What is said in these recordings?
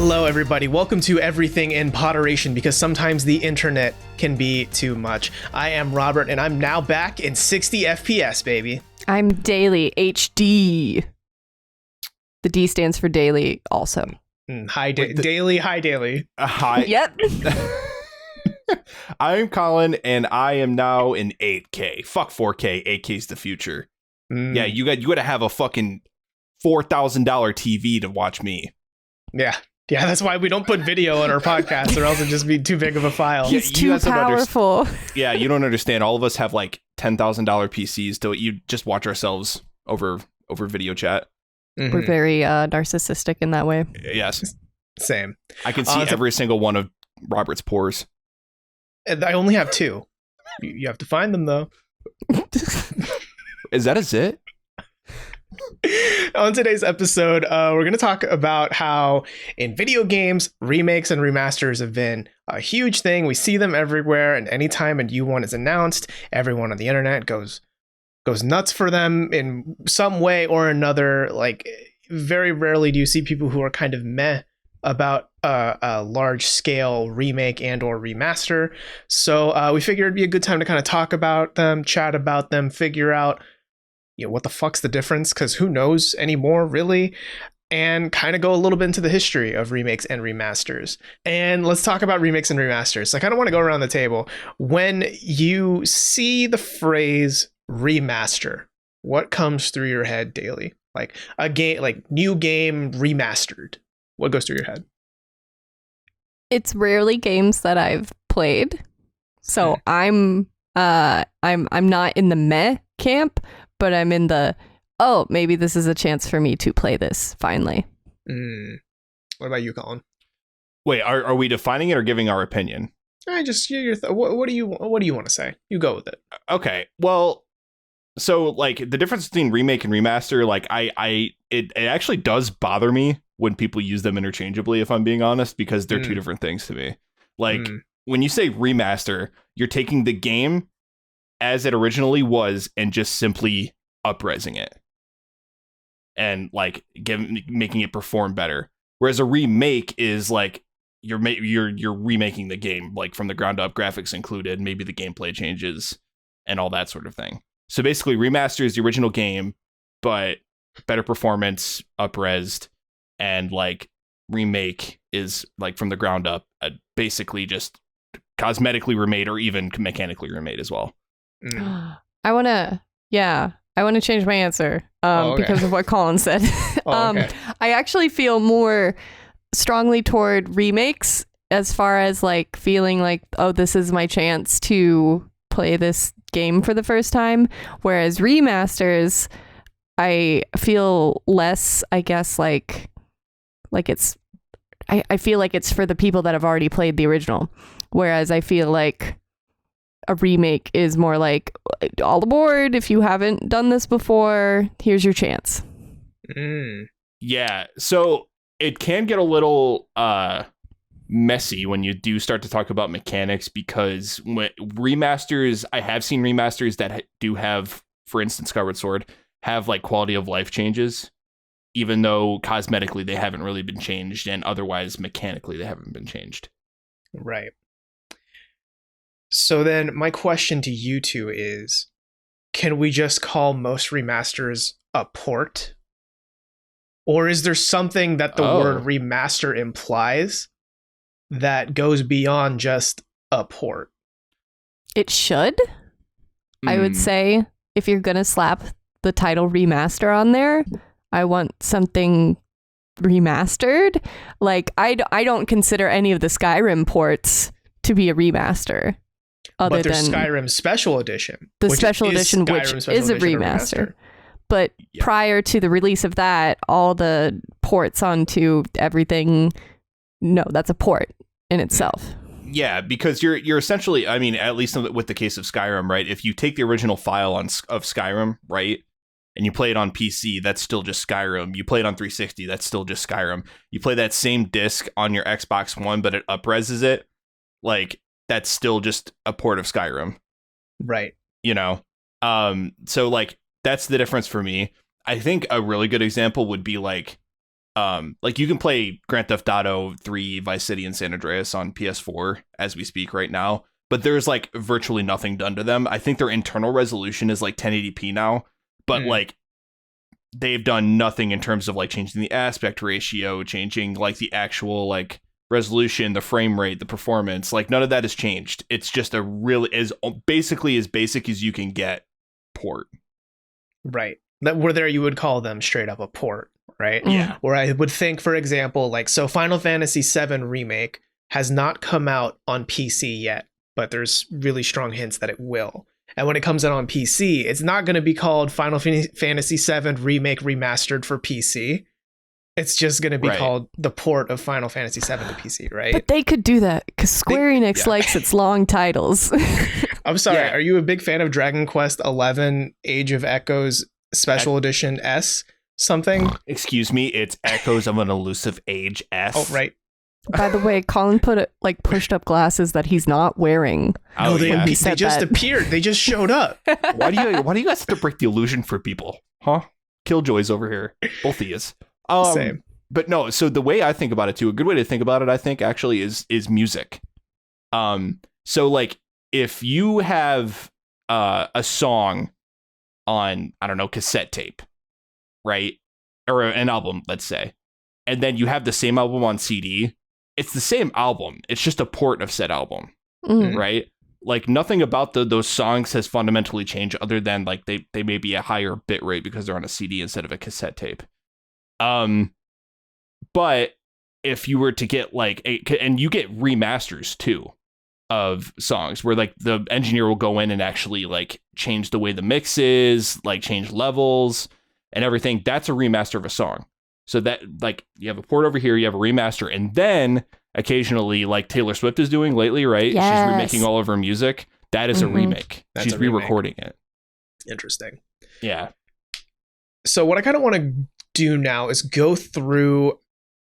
Hello, everybody. Welcome to Everything in Poderation, because sometimes the internet can be too much. I am Robert, and I'm now back in 60 FPS, baby. I'm Daily HD. The D stands for daily also. Daily. Hi, Daily. Hi. Yep. I'm Colin, and I am now in 8K. Fuck 4K. 8K's the future. Yeah, you got to have a fucking $4,000 TV to watch me. Yeah, that's why we don't put video on our podcast, or else it'd just be too big of a file. He's too powerful. Yeah, you don't understand. All of us have like $10,000 PCs to you just watch ourselves over video chat. Mm-hmm. We're very narcissistic in that way. Yes. Same. I can see every single one of Robert's pores. I only have two. You have to find them, though. Is that a zit? On today's episode, we're going to talk about how in video games, remakes and remasters have been a huge thing. We see them everywhere, and anytime a new one is announced, everyone on the internet goes nuts for them in some way or another. Like, very rarely do you see people who are kind of meh about a large scale remake and or remaster. So we figured it'd be a good time to kind of talk about them, chat about them, figure out what the fuck's the difference, because who knows anymore, really, and kind of go a little bit into the history of remakes and remasters. And let's talk about remakes and remasters. I kind of want to go around the table. When you see the phrase remaster, what comes through your head daily? Like a game, like new game remastered. What goes through your head? It's rarely games that I've played, so I'm not in the meh camp, but I'm in the, oh, maybe this is a chance for me to play this finally. What about you, Colin? Wait, are we defining it or giving our opinion? I just what do you want to say? You go with it. Okay, well, so like the difference between remake and remaster, like it actually does bother me when people use them interchangeably, if I'm being honest, because they're two different things to me. Like when you say remaster, you're taking the game as it originally was and just simply up-resing it and like making it perform better. Whereas a remake is like you're remaking the game like from the ground up, graphics included, maybe the gameplay changes and all that sort of thing. So basically remaster is the original game, but better performance, up-resed, and like remake is like from the ground up, basically just cosmetically remade or even mechanically remade as well. I want to change my answer because of what Colin said. Okay. I actually feel more strongly toward remakes as far as like feeling like, oh, this is my chance to play this game for the first time. Whereas remasters, I feel less, I guess, like it's, I feel like it's for the people that have already played the original. Whereas I feel like a remake is more like, all aboard, if you haven't done this before, here's your chance. Yeah, so it can get a little messy when you do start to talk about mechanics, because remasters, I have seen remasters that do have, for instance, Skyward Sword, have like quality of life changes, even though cosmetically they haven't really been changed, and otherwise mechanically they haven't been changed. Right. So then my question to you two is, can we just call most remasters a port? Or is there something that the word remaster implies that goes beyond just a port? It should. I would say if you're going to slap the title remaster on there, I want something remastered. Like I don't consider any of the Skyrim ports to be a remaster. But there's Skyrim Special Edition. The Special Edition, which is a remaster. But prior to the release of that, all the ports onto everything, no, that's a port in itself. Yeah, because you're essentially, I mean, at least with the case of Skyrim, right? If you take the original file of Skyrim, right, and you play it on PC, that's still just Skyrim. You play it on 360, that's still just Skyrim. You play that same disc on your Xbox One, but it up-reses it, like, that's still just a port of Skyrim. Right. You know? So, like, that's the difference for me. I think a really good example would be, like, Like you can play Grand Theft Auto 3, Vice City, and San Andreas on PS4 as we speak right now, but there's like virtually nothing done to them. I think their internal resolution is like 1080p now, but like they've done nothing in terms of like changing the aspect ratio, changing like the actual like resolution, the frame rate, the performance. Like none of that has changed. It's just a really is basically as basic as you can get port. Right. That where you would call them straight up a port, right? Yeah. Where I would think, for example, like, so Final Fantasy VII Remake has not come out on PC yet, but there's really strong hints that it will. And when it comes out on PC, it's not going to be called Final Fantasy VII Remake Remastered for PC. It's just going to be called the port of Final Fantasy VII to PC, right? But they could do that because Square Enix likes its long titles. I'm sorry. Are you a big fan of Dragon Quest XI Age of Echoes Special Edition S something? Excuse me, it's Echoes of an Elusive Age S. Oh, right. By the way, Colin pushed up glasses that he's not wearing. No, they just appeared. They just showed up. Why do you guys have to break the illusion for people? Huh? Killjoys over here. Both of yous. Same. But no, so the way I think about it too, a good way to think about it, I think actually is music. So like if you have a song on, I don't know, cassette tape, right? Or an album, let's say, and then you have the same album on CD, it's the same album. It's just a port of said album, right? Like nothing about those songs has fundamentally changed other than like they may be a higher bit rate because they're on a CD instead of a cassette tape. But if you were to get like and you get remasters too of songs where like the engineer will go in and actually like change the way the mix is, like change levels and everything, that's a remaster of a song. So that like you have a port over here, you have a remaster, and then occasionally like Taylor Swift is doing lately, right? Yes. She's remaking all of her music. That is a remake. That's She's a remake. re-recording it. Interesting. Yeah. So what I kind of want to do now is go through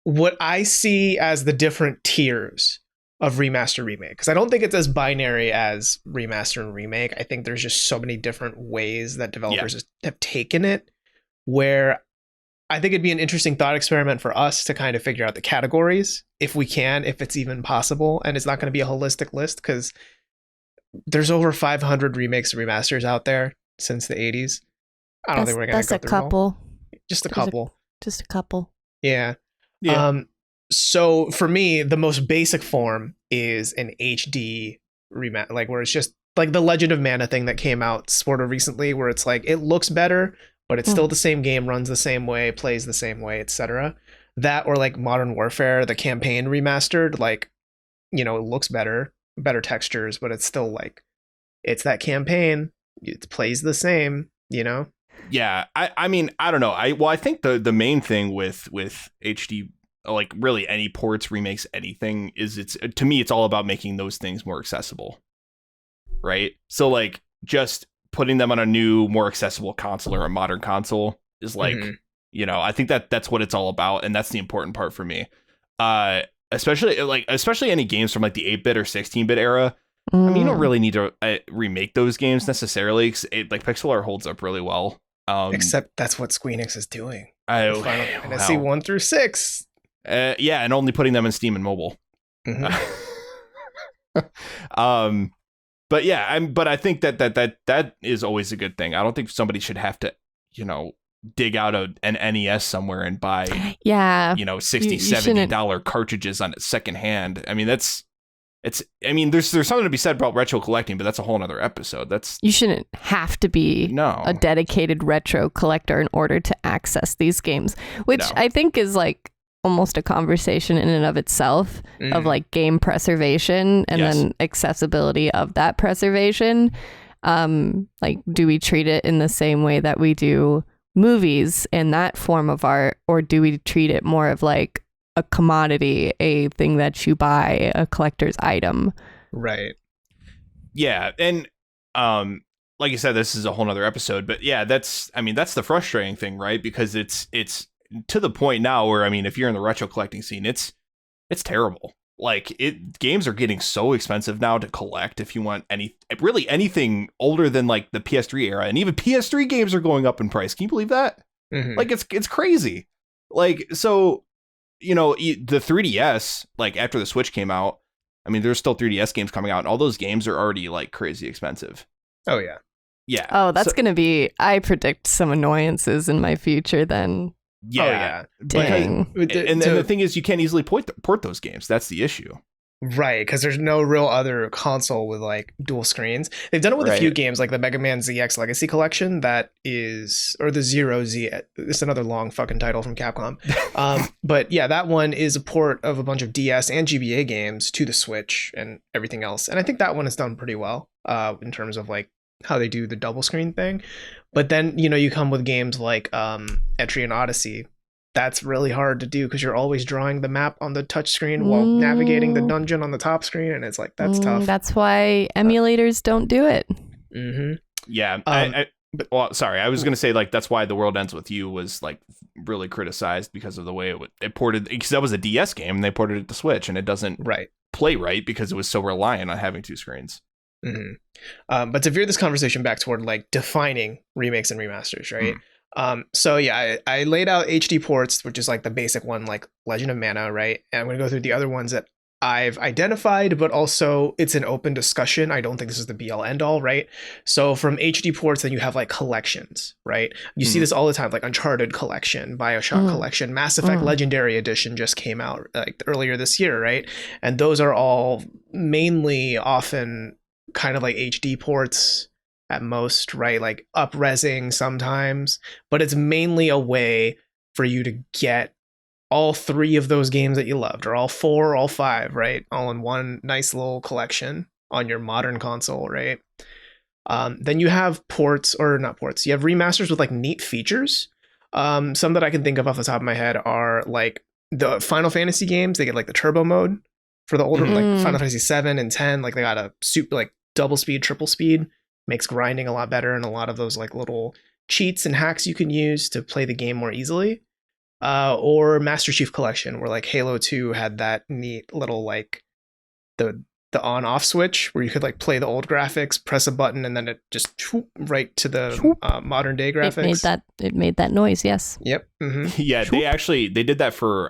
what I see as the different tiers of remaster remake, because I don't think it's as binary as remaster and remake. I think there's just so many different ways that developers have taken it, where I think it'd be an interesting thought experiment for us to kind of figure out the categories, if we can, if it's even possible. And it's not going to be a holistic list because there's over 500 remakes and remasters out there since the 80s. I don't think we're going to go through them all. Just a couple. Just a couple. Yeah. So for me, the most basic form is an HD remaster, like where it's just like the Legend of Mana thing that came out sort of recently, where it's like it looks better, but it's still the same game, runs the same way, plays the same way, etc. That, or like Modern Warfare, the campaign remastered, like, you know, it looks better textures, but it's still like it's that campaign, it plays the same, you know. Yeah, I mean, I don't know. I think the main thing with HD, like really any ports, remakes, anything, is to me it's all about making those things more accessible, right? So like just putting them on a new, more accessible console or a modern console is like, you know, I think that's what it's all about, and that's the important part for me. Especially any games from like the 8-bit or 16-bit era. I mean, you don't really need to remake those games necessarily, because like pixel art holds up really well. Except that's what Square Enix is doing. Final Fantasy 1 through 6. Yeah, and only putting them in Steam and mobile. But yeah, but I think that is always a good thing. I don't think somebody should have to, you know, dig out an NES somewhere and buy, you know, $60-$70 cartridges on it secondhand. I mean, there's something to be said about retro collecting, but that's a whole nother episode. You shouldn't have to be a dedicated retro collector in order to access these games, which I think is like almost a conversation in and of itself of like game preservation and then accessibility of that preservation. Like, do we treat it in the same way that we do movies in that form of art, or do we treat it more of like a commodity, a thing that you buy, a collector's item? Right. Yeah. And like you said, this is a whole nother episode, but yeah, that's the frustrating thing, right? Because it's to the point now where, I mean, if you're in the retro collecting scene, it's terrible. Like games are getting so expensive now to collect if you want anything older than like the PS3 era, and even PS3 games are going up in price. Can you believe that? Like it's crazy. Like, so, the 3DS, like after the Switch came out, I mean, there's still 3DS games coming out, and all those games are already like crazy expensive. Oh yeah. Yeah. Oh, that's going to be, I predict some annoyances in my future then. Yeah. Oh, yeah. Dang. And then the thing is, you can't easily port those games. That's the issue. Right, because there's no real other console with like dual screens. They've done it with a few games, like the Mega Man ZX Legacy Collection, or the Zero Z. It's another long fucking title from Capcom. But yeah, that one is a port of a bunch of DS and GBA games to the Switch and everything else. And I think that one is done pretty well in terms of like how they do the double screen thing. But then you come with games like Etrian Odyssey. That's really hard to do because you're always drawing the map on the touch screen while navigating the dungeon on the top screen, and it's like that's tough. That's why emulators don't do it. Mm-hmm. Yeah. Sorry, I was gonna say like that's why The World Ends With You was like really criticized because of the way it ported, because that was a DS game and they ported it to Switch, and it doesn't play right because it was so reliant on having two screens. Mm-hmm. But to veer this conversation back toward like defining remakes and remasters, right? So yeah, I laid out HD ports, which is like the basic one, like Legend of Mana, right? And I'm going to go through the other ones that I've identified, but also it's an open discussion. I don't think this is the be all end all, right? So from HD ports, then you have like collections, right? You see this all the time, like Uncharted collection, BioShock collection, Mass Effect Legendary Edition just came out like earlier this year, right? And those are all mainly often kind of like HD ports at most, right? Like up-resing sometimes, but it's mainly a way for you to get all three of those games that you loved, or all four, or all five, right? All in one nice little collection on your modern console, right? Then you have ports, or not ports, you have remasters with like neat features. Some that I can think of off the top of my head are like the Final Fantasy games. They get like the turbo mode for the older, like Final Fantasy 7 and 10. Like they got a like double speed, triple speed. Makes grinding a lot better, and a lot of those like little cheats and hacks you can use to play the game more easily. Or Master Chief Collection, where like Halo 2 had that neat little like the on-off switch where you could like play the old graphics, press a button, and then it just right to the modern day graphics. It made that noise, yes. Yep. Mm-hmm. Yeah, they did that for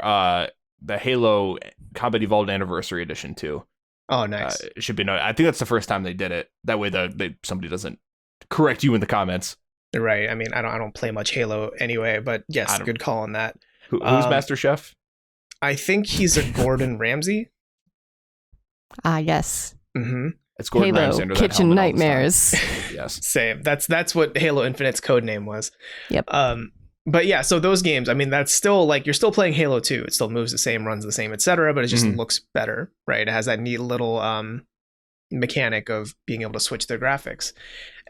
the Halo Combat Evolved Anniversary Edition too. Oh, nice. It should be noted. I think that's the first time they did it. That way, somebody doesn't correct you in the comments. Right. I mean, I don't play much Halo anyway, but yes, good call on that. Who's Master Chef? I think he's a Gordon Ramsay. Yes. Mm-hmm. It's Gordon Halo Ramsay under that Kitchen Nightmares. Yes. Same. That's what Halo Infinite's code name was. Yep. But yeah, so those games, I mean, that's still like you're still playing Halo 2. It still moves the same, runs the same, etc. But it just looks better, right? It has that neat little mechanic of being able to switch the graphics.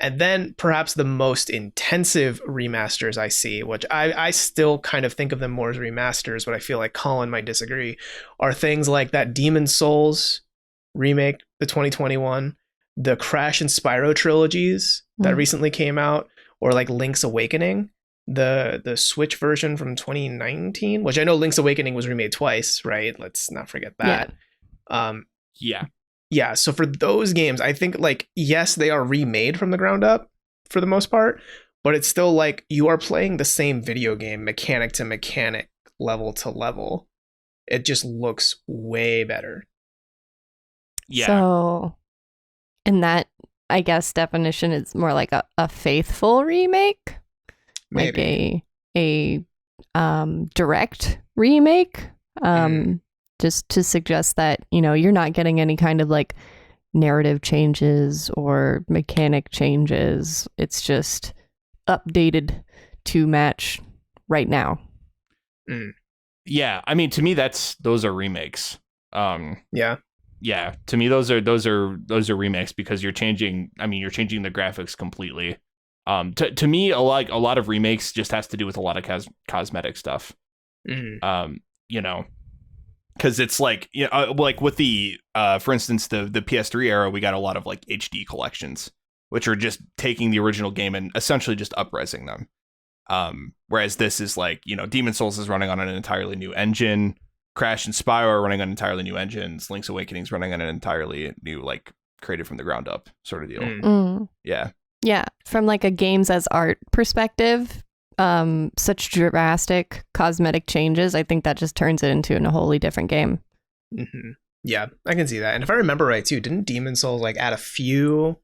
And then perhaps the most intensive remasters I see, which I still kind of think of them more as remasters, but I feel like Colin might disagree, are things like that Demon's Souls remake, the 2021, the Crash and Spyro trilogies that recently came out, or like Link's Awakening. The Switch version from 2019, which I know Link's Awakening was remade twice, right? Let's not forget that. Yeah. So for those games, I think like, yes, they are remade from the ground up for the most part, but it's still like you are playing the same video game mechanic to mechanic, level to level. It just looks way better. Yeah. So in that, I guess, definition, it's more like a faithful remake. Maybe. Like a direct remake, just to suggest that, you're not getting any kind of like narrative changes or mechanic changes. It's just updated to match right now. Yeah, I mean, to me, those are remakes. Yeah, to me, those are remakes because you're changing the graphics completely. To me, a lot of remakes just has to do with a lot of cosmetic stuff. Because it's like, like with the for instance, the PS3 era, we got a lot of like HD collections, which are just taking the original game and essentially just up-resing them. Whereas this is like, Demon's Souls is running on an entirely new engine. Crash and Spyro are running on entirely new engines. Link's Awakening is running on an entirely new, like, created from the ground up sort of deal. Yeah. Yeah, from like a games as art perspective, such drastic cosmetic changes, I think that just turns it into a wholly different game. Mm-hmm. Yeah, I can see that. And if I remember right too, didn't Demon Souls like add a few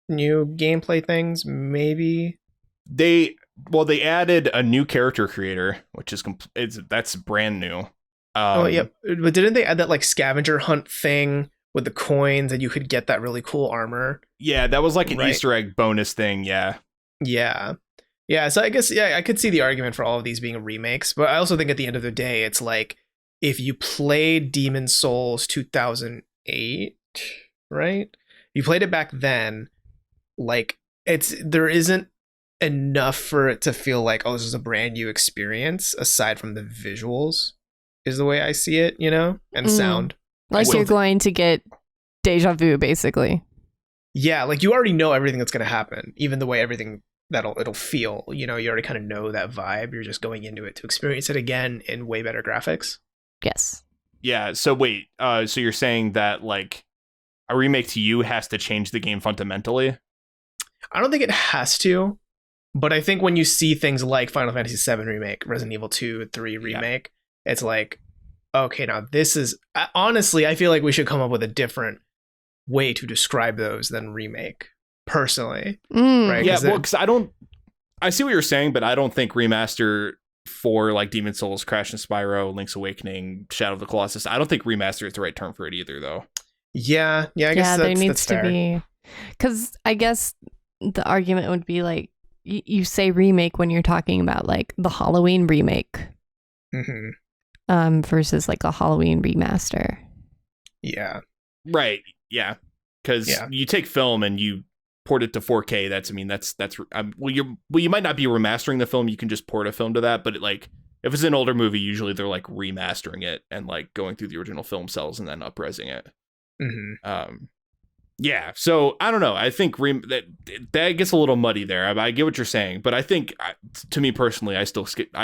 new gameplay things? Maybe They added a new character creator, which is that's brand new. Oh yeah, but didn't they add that like scavenger hunt thing with the coins and you could get that really cool armor? Yeah, that was like an Easter egg bonus thing. Yeah. So I guess I could see the argument for all of these being remakes, but I also think at the end of the day, it's like if you played Demon Souls 2008, right? You played it back then, like there isn't enough for it to feel like, oh, this is a brand new experience aside from the visuals, is the way I see it, and sound. Like you're going to get deja vu, basically. Yeah, like you already know everything that's going to happen, even the way everything it'll feel, you already kind of know that vibe. You're just going into it to experience it again in way better graphics. Yes. Yeah, so wait, so you're saying that like a remake to you has to change the game fundamentally? I don't think it has to, but I think when you see things like Final Fantasy VII Remake, Resident Evil 2, 3 Remake, it's like, okay, now this is... Honestly, I feel like we should come up with a different way to describe those than remake, personally. Right? Yeah, well, because I see what you're saying, but I don't think remaster for like Demon Souls, Crash and Spyro, Link's Awakening, Shadow of the Colossus, I don't think remaster is the right term for it either, though. Yeah, I guess there needs that's fair. to be... Because I guess the argument would be like, you say remake when you're talking about like the Halloween remake. Versus like a Halloween remaster. Yeah. Right. Yeah. Because you take film and you port it to 4K. You might not be remastering the film. You can just port a film to that. But if it's an older movie, usually they're like remastering it and like going through the original film cells and then upresing it. Yeah. So I don't know. I think that gets a little muddy there. I get what you're saying, but I think to me personally, I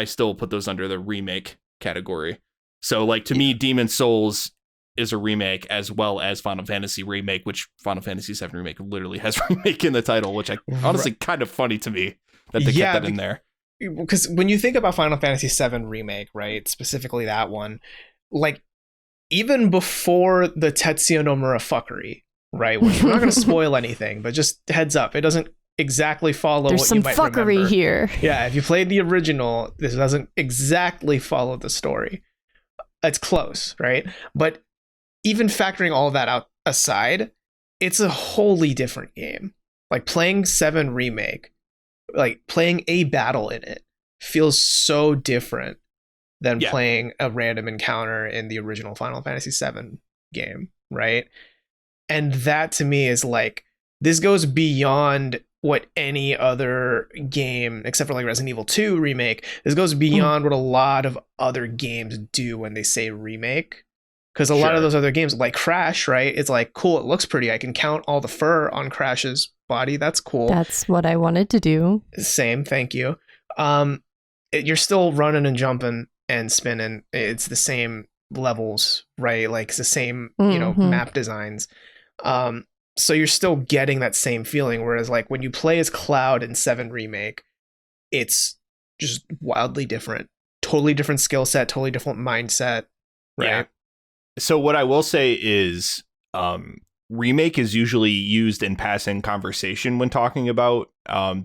still put those under the remake category. So like to me, Demon Souls is a remake as well as Final Fantasy Remake, which Final Fantasy VII Remake literally has remake in the title, which I honestly kind of funny to me that they kept that in there. Because when you think about Final Fantasy VII Remake, right, specifically that one, like even before the Tetsuya Nomura fuckery, right, which we're not going to spoil anything, but just heads up, it doesn't exactly follow There's what some you might fuckery remember. here. Yeah, if you played the original, this doesn't exactly follow the story. It's close, right? But even factoring all of that out aside, it's a wholly different game. Like playing 7 Remake, like playing a battle in it feels so different than playing a random encounter in the original Final Fantasy VII game, right? And that to me is like, this goes beyond what any other game, except for like Resident Evil 2 Remake, this goes beyond what a lot of other games do when they say remake. Because a lot of those other games, like Crash, right? It's like, cool, it looks pretty. I can count all the fur on Crash's body. That's cool. That's what I wanted to do. Same, thank you. You're still running and jumping and spinning. It's the same levels, right? Like it's the same, map designs. So you're still getting that same feeling. Whereas like when you play as Cloud in 7 Remake, it's just wildly different. Totally different skill set, totally different mindset, right? Yeah. So what I will say is remake is usually used in passing conversation when talking about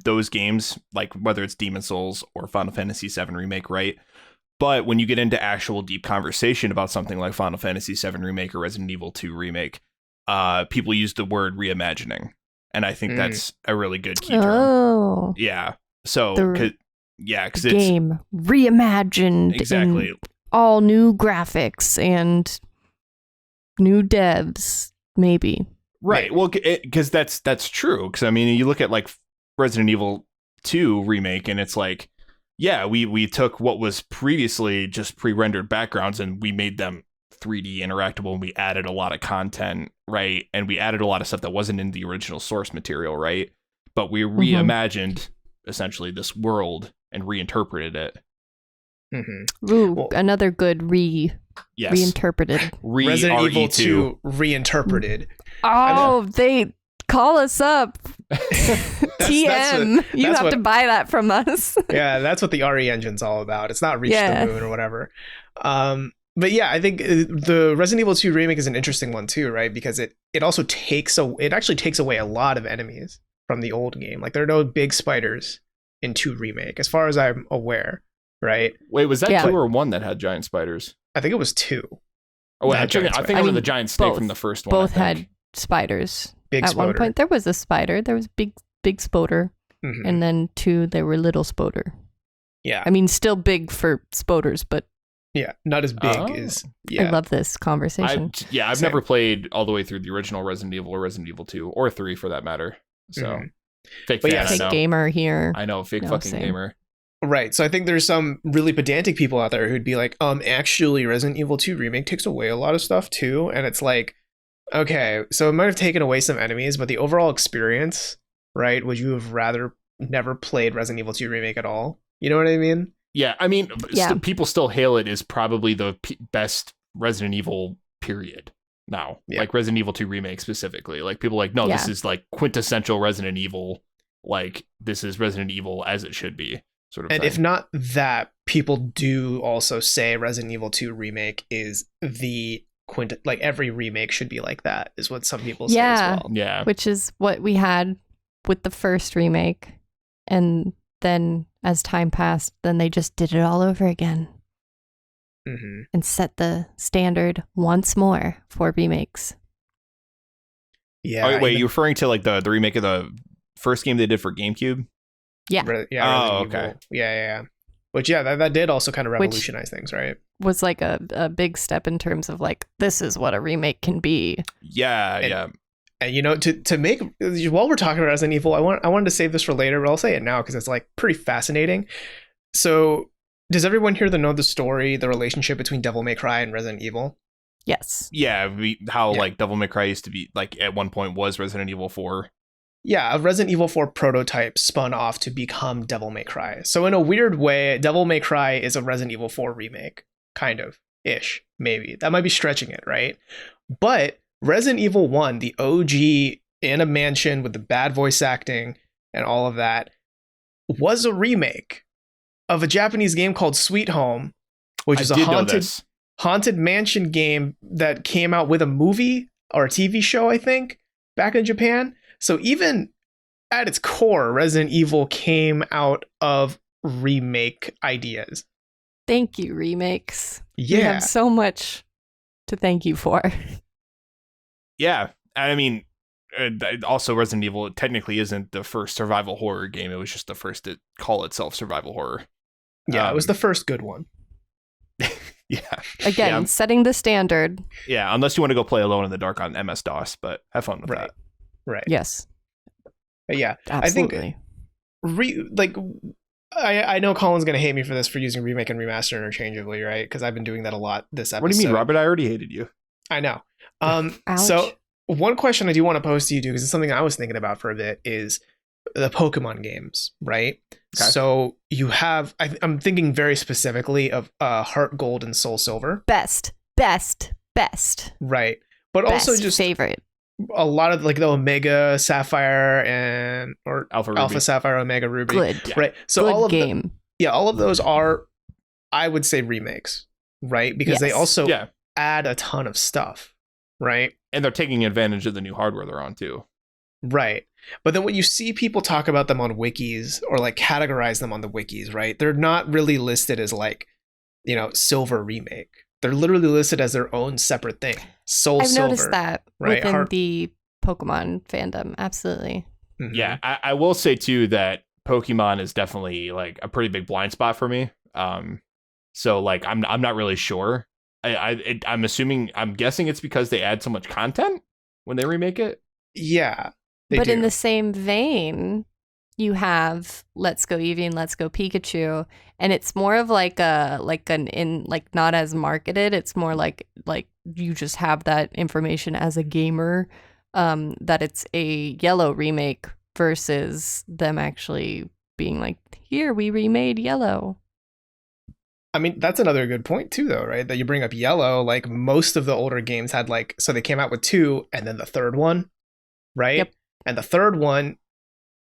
those games, like whether it's Demon Souls or Final Fantasy VII Remake, right? But when you get into actual deep conversation about something like Final Fantasy VII Remake or Resident Evil 2 Remake, people use the word reimagining. And I think that's a really good key term. Oh. Yeah. So, because it's... Game reimagined. Exactly. In all new graphics and... new devs, maybe. Right. Well, because that's true. Because I mean, you look at like Resident Evil 2 Remake, and it's like, we took what was previously just pre-rendered backgrounds and we made them 3D interactable, and we added a lot of content, right? And we added a lot of stuff that wasn't in the original source material, right? But we reimagined essentially this world and reinterpreted it. Ooh, another good reinterpreted. Resident Evil 2 reinterpreted. Oh, they call us up. TM. You have to buy that from us. Yeah, that's what the RE engine's all about. It's not Reach the Moon or whatever. But yeah, I think the Resident Evil 2 remake is an interesting one too, right? Because it also actually takes away a lot of enemies from the old game. Like there are no big spiders in 2 remake, as far as I'm aware, right? Wait, was that 2 or 1 that had giant spiders? I think it was 2. Oh, I think it was the giant snake from the first one. Both had spiders. Big At spoder. one point, there was a spider. There was big spoder. Mm-hmm. And then 2, there were little spoder. Yeah. I mean, still big for spoders, but yeah, not as big as. Yeah. I love this conversation. I've never played all the way through the original Resident Evil or Resident Evil 2 or 3 for that matter. So fake fan, fake gamer here. I know, fake fucking gamer. Right. So I think there's some really pedantic people out there who'd be like, actually Resident Evil 2 remake takes away a lot of stuff too. And it's like, okay, so it might have taken away some enemies, but the overall experience, right? Would you have rather never played Resident Evil 2 remake at all? You know what I mean? Yeah, I mean, people still hail it as probably the best Resident Evil period now. Yeah. Like Resident Evil 2 remake specifically. Like people are like, no, this is like quintessential Resident Evil. Like this is Resident Evil as it should be. Sort of and thing. If not that, people do also say Resident Evil 2 remake is the like every remake should be like that, is what some people say as well. Yeah. Which is what we had with the first remake. And then as time passed, then they just did it all over again. And set the standard once more for remakes. Yeah. Wait, you're referring to like the remake of the first game they did for GameCube? Yeah. Oh, okay. Yeah. Which, that did also kind of revolutionize things, right? Was like a big step in terms of like, this is what a remake can be. Yeah. And you know, to make, while we're talking about Resident Evil, I wanted to save this for later, but I'll say it now because it's like pretty fascinating. So, does everyone here know the story, the relationship between Devil May Cry and Resident Evil? Yes. Yeah, like Devil May Cry used to be like at one point was Resident Evil 4. Yeah, a Resident Evil 4 prototype spun off to become Devil May Cry. So in a weird way, Devil May Cry is a Resident Evil 4 remake, kind of ish, maybe. That might be stretching it, right? But Resident Evil 1, the OG in a mansion with the bad voice acting and all of that, was a remake of a Japanese game called Sweet Home, which is a haunted mansion game that came out with a movie or a TV show, I think, back in Japan. So even at its core, Resident Evil came out of remake ideas. Thank you, remakes. Yeah. You have so much to thank you for. Yeah. I mean, also Resident Evil technically isn't the first survival horror game. It was just the first to call itself survival horror. Yeah, it was the first good one. Yeah. Again, setting the standard. Yeah, unless you want to go play Alone in the Dark on MS-DOS, but have fun with that. Right. Yes. Yeah. Absolutely. I think, I know Colin's going to hate me for this, for using Remake and Remaster interchangeably, right? Because I've been doing that a lot this episode. What do you mean, Robert? I already hated you. I know. So one question I do want to pose to you, because it's something I was thinking about for a bit, is the Pokemon games, right? Okay. So you have, I'm thinking very specifically of Heart Gold and Soul Silver. Best. Right. But best also just favorite. A lot of like the Omega Sapphire or Alpha Sapphire, Omega Ruby. Good. Right. So good all of game. all of those are, I would say, remakes, right? Because they also add a ton of stuff, right? And they're taking advantage of the new hardware they're on too. Right. But then when you see people talk about them on wikis or like categorize them on the wikis, right? They're not really listed as like, Silver Remake. They're literally listed as their own separate thing. Silver. I've noticed that right? within the Pokemon fandom. Absolutely. Mm-hmm. Yeah, I will say too that Pokemon is definitely like a pretty big blind spot for me. So like I'm not really sure. I'm guessing it's because they add so much content when they remake it. Yeah. But in the same vein, you have Let's Go Eevee and Let's Go Pikachu, and it's more of like not as marketed. It's more like you just have that information as a gamer, that it's a Yellow remake versus them actually being like, here, we remade Yellow. I mean, that's another good point too, though, right? That you bring up Yellow. Like most of the older games had so they came out with 2 and then the third one, right? Yep. And the third one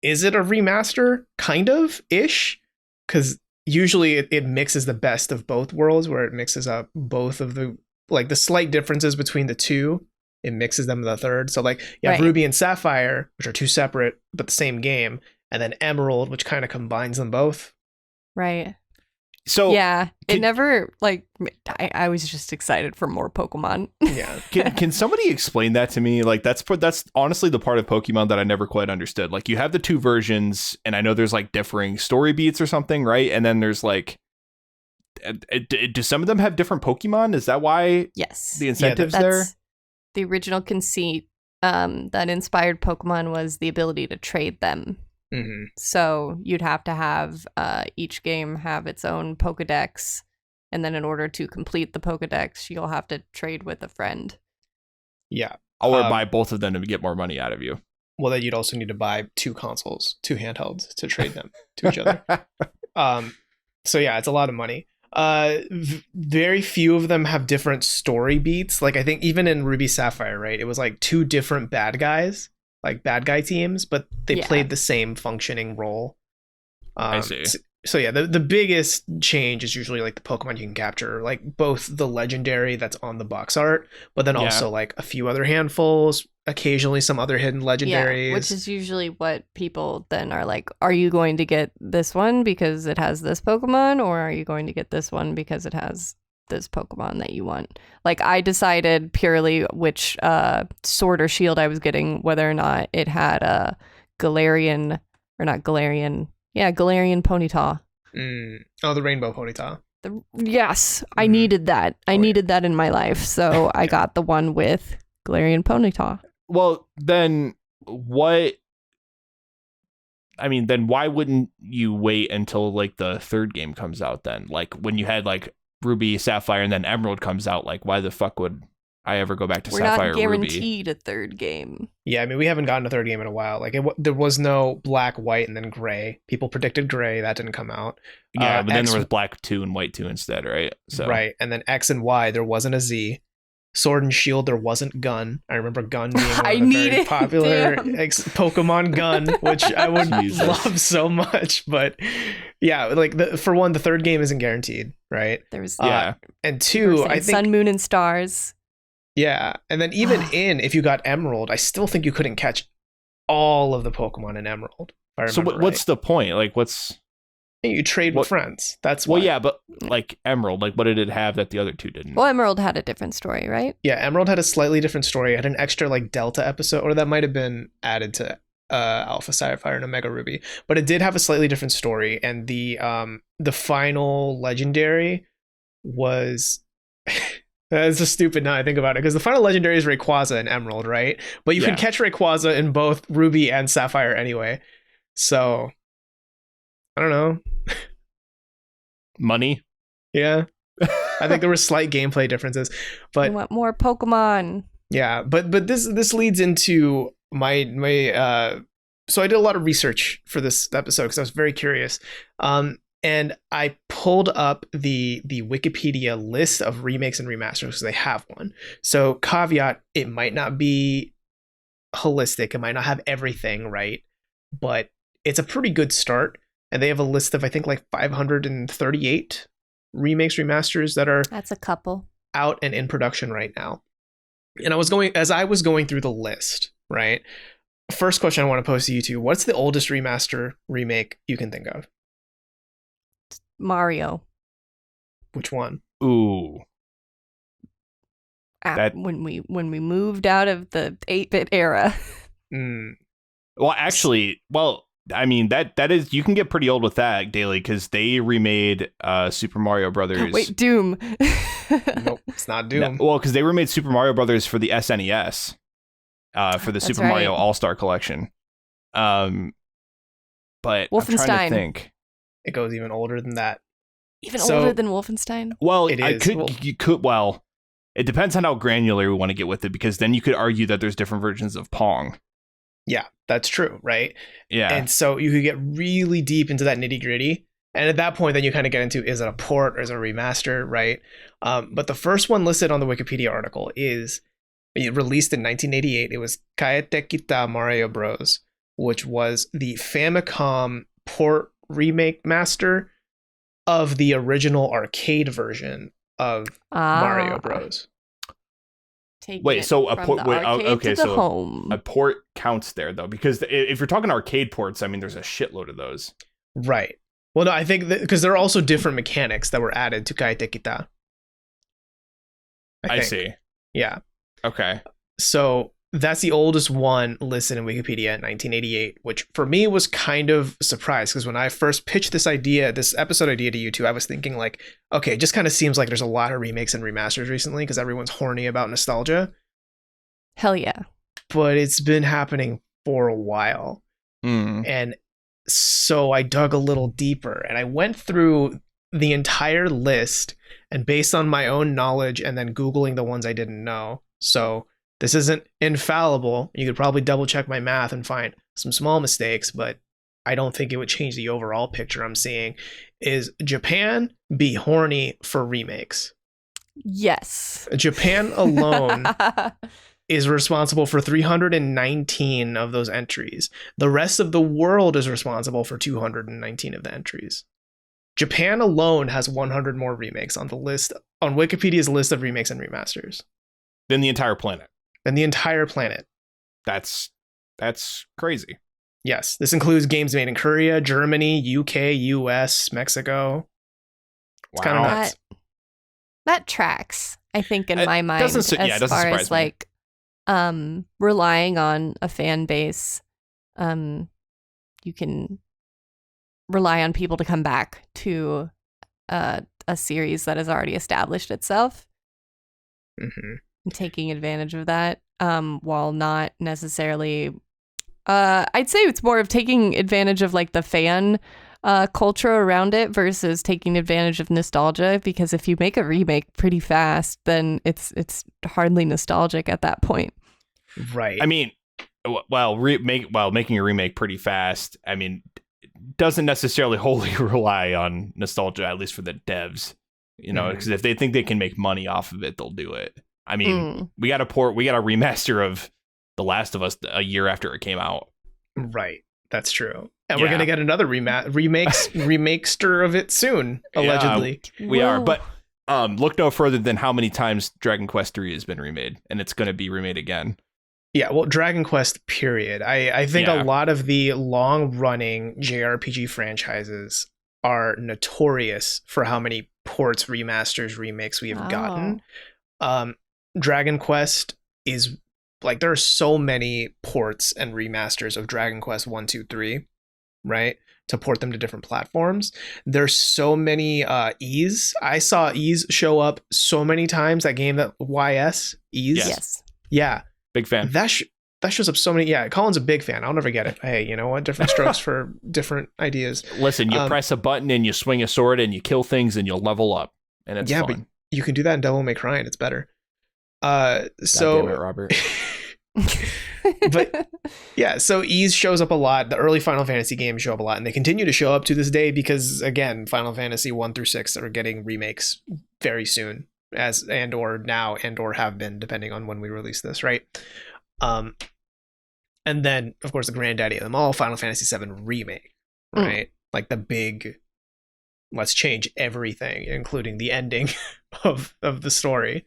is it a remaster? Kind of ish, because usually it mixes the best of both worlds, where it mixes up both of the like the slight differences between the two. It mixes them in the third. So like you have Right. Ruby and Sapphire, which are two separate but the same game, and then Emerald, which kind of combines them both. Right. So Yeah. It can- never like I was just excited for more Pokemon. Yeah. can somebody explain that to me? Like that's honestly the part of Pokemon that I never quite understood. Like you have the two versions, and I know there's like differing story beats or something, right? And then there's like, do some of them have different Pokemon? Is that why Yes. the incentives there? That's the original conceit that inspired Pokemon was the ability to trade them. Hmm. So you'd have to have each game have its own Pokedex, and then in order to complete the Pokedex, you'll have to trade with a friend. Yeah. Or buy both of them to get more money out of you. Well, then you'd also need to buy two consoles, two handhelds to trade them to each other. So yeah, it's a lot of money. Very few of them have different story beats. Like I think even in Ruby Sapphire, right? It was like two different bad guys, like bad guy teams, but they Yeah. played the same functioning role. I see. So yeah, the biggest change is usually like the Pokemon you can capture, like both the legendary that's on the box art, but then Yeah. also like a few other handfuls, occasionally some other hidden legendaries. Yeah, which is usually what people then are like, are you going to get this one because it has this Pokemon, or are you going to get this one because it has this Pokemon that you want? Like I decided purely which sword or shield I was getting, whether or not it had a Galarian Ponyta. Oh, the Rainbow Ponyta. Yes, I Mhm. needed that. I Oh, yeah. needed that in my life, so I got the one with Galarian Ponyta. Well, then what? I mean, then why wouldn't you wait until like the third game comes out then? Like when you had like Ruby, Sapphire, and then Emerald comes out, like why the fuck would I ever go back to We're Sapphire not or Ruby? guaranteed a third game. Yeah, I mean, we haven't gotten a third game in a while. Like, there was no black, white, and then gray. People predicted gray. That didn't come out. Yeah, but then X, there was Black 2 and White 2 instead, right? So right. And then X and Y, there wasn't a Z. Sword and Shield, there wasn't Gun. I remember Gun being one I of the very needed- popular damn. Pokemon Gun, which I would Jesus. love so much. But yeah, like for one, the third game isn't guaranteed, right? There's yeah. And we two, were saying I think Sun, Moon, and Stars. yeah, and then even if you got Emerald, I still think you couldn't catch all of the Pokemon in Emerald. If I So remember what's the point? Like what's right. You trade what- with friends. That's well, why. yeah, but like Emerald, like what did it have that the other two didn't? Well, Emerald had a different story, right? Yeah, Emerald had a slightly different story. It had an extra like Delta episode, or that might have been added to Alpha Sapphire and Omega Ruby, but it did have a slightly different story. And the final legendary was. That's just stupid now I think about it, because the final legendary is Rayquaza in Emerald, right? But you Yeah. can catch Rayquaza in both Ruby and Sapphire anyway. So I don't know. Money? Yeah. I think there were slight gameplay differences. I But want more Pokemon. yeah, but this leads into my so I did a lot of research for this episode because I was very curious. And I pulled up the Wikipedia list of remakes and remasters because they have one. So caveat, it might not be holistic, it might not have everything, right? But it's a pretty good start. And they have a list of I think like 538 remakes, remasters that are That's a couple. out and in production right now. And as I was going through the list, right? First question I want to pose to you two: what's the oldest remaster remake you can think of? Mario. Which one? Ooh. That- When we moved out of the 8-bit era. Mm, Well, actually, I mean that is you can get pretty old with that, Daily, because they remade Super Mario Brothers. Wait, Doom. nope, it's not No, Doom. well, because they remade Super Mario Brothers for the SNES, for the That's Super right. Mario All Star Collection. But I'm trying Wolfenstein. to think. It goes even older than that. Even So- older than Wolfenstein? Well, It I is. could Well- you could well, it depends on how granular we want to get with it, because then you could argue that there's different versions of Pong. Yeah, that's true, right? Yeah. And so you could get really deep into that nitty gritty. And at that point, then you kind of get into, is it a port or is it a remaster, right? But the first one listed on the Wikipedia article is released in 1988. It was Kaete Kita Mario Bros. which was the Famicom port remake master of the original arcade version of Mario Bros. Wait, so a port? Okay, so home. a port counts there though, because if you're talking arcade ports, I mean, there's a shitload of those. Right. Well, no, I think because there are also different mechanics that were added to Kaite Kita. I see. Yeah. Okay. So that's the oldest one listed in Wikipedia in 1988, which for me was kind of a surprise because when I first pitched this episode idea to you two, I was thinking like, okay, it just kind of seems like there's a lot of remakes and remasters recently because everyone's horny about nostalgia. Hell yeah. But it's been happening for a while. And so I dug a little deeper and I went through the entire list and based on my own knowledge and then Googling the ones I didn't know. So this isn't infallible. You could probably double check my math and find some small mistakes, but I don't think it would change the overall picture I'm seeing. Is Japan be horny for remakes? Yes. Japan alone is responsible for 319 of those entries. The rest of the world is responsible for 219 of the entries. Japan alone has 100 more remakes on the list, on Wikipedia's list of remakes and remasters. Than the entire planet. Than the entire planet. That's crazy. Yes, this includes games made in Korea, Germany, UK, US, Mexico. It's kind of nuts. That tracks, I think, in my mind, as far as like relying on a fan base. You can rely on people to come back to a series that has already established itself. Mm-hmm. And taking advantage of that, while not necessarily I'd say it's more of taking advantage of like the fan culture around it versus taking advantage of nostalgia, because if you make a remake pretty fast, then it's hardly nostalgic at that point. Right. I mean, making a remake pretty fast, I mean, doesn't necessarily wholly rely on nostalgia, at least for the devs, you know, because if they think they can make money off of it, they'll do it. I mean, we got a remaster of The Last of Us a year after it came out. Right. That's true. And we're going to get another remakester of it soon, allegedly. Yeah, we are. But look no further than how many times Dragon Quest 3 has been remade, and it's going to be remade again. Yeah, well, Dragon Quest, period. I think a lot of the long-running JRPG franchises are notorious for how many ports, remasters, remakes we have gotten. Dragon Quest is like, there are so many ports and remasters of Dragon Quest 1, 2, 3, right? To port them to different platforms. There's so many E's. I saw E's show up so many times. That game, that YS, E's. Yes. Yeah. Big fan. That shows up so many. Yeah, Colin's a big fan. I'll never get it. Hey, you know what? Different strokes for different ideas. Listen, you press a button and you swing a sword and you kill things and you'll level up. And it's fun. But you can do that in Devil May Cry and it's better. God damn it, Robert. But yeah, so Ease shows up a lot. The early Final Fantasy games show up a lot, and they continue to show up to this day because, again, Final Fantasy 1 through 6 are getting remakes very soon, or have been, depending on when we release this, right? And then, of course, the granddaddy of them all, Final Fantasy 7 Remake, right? Like the big, let's change everything, including the ending of the story.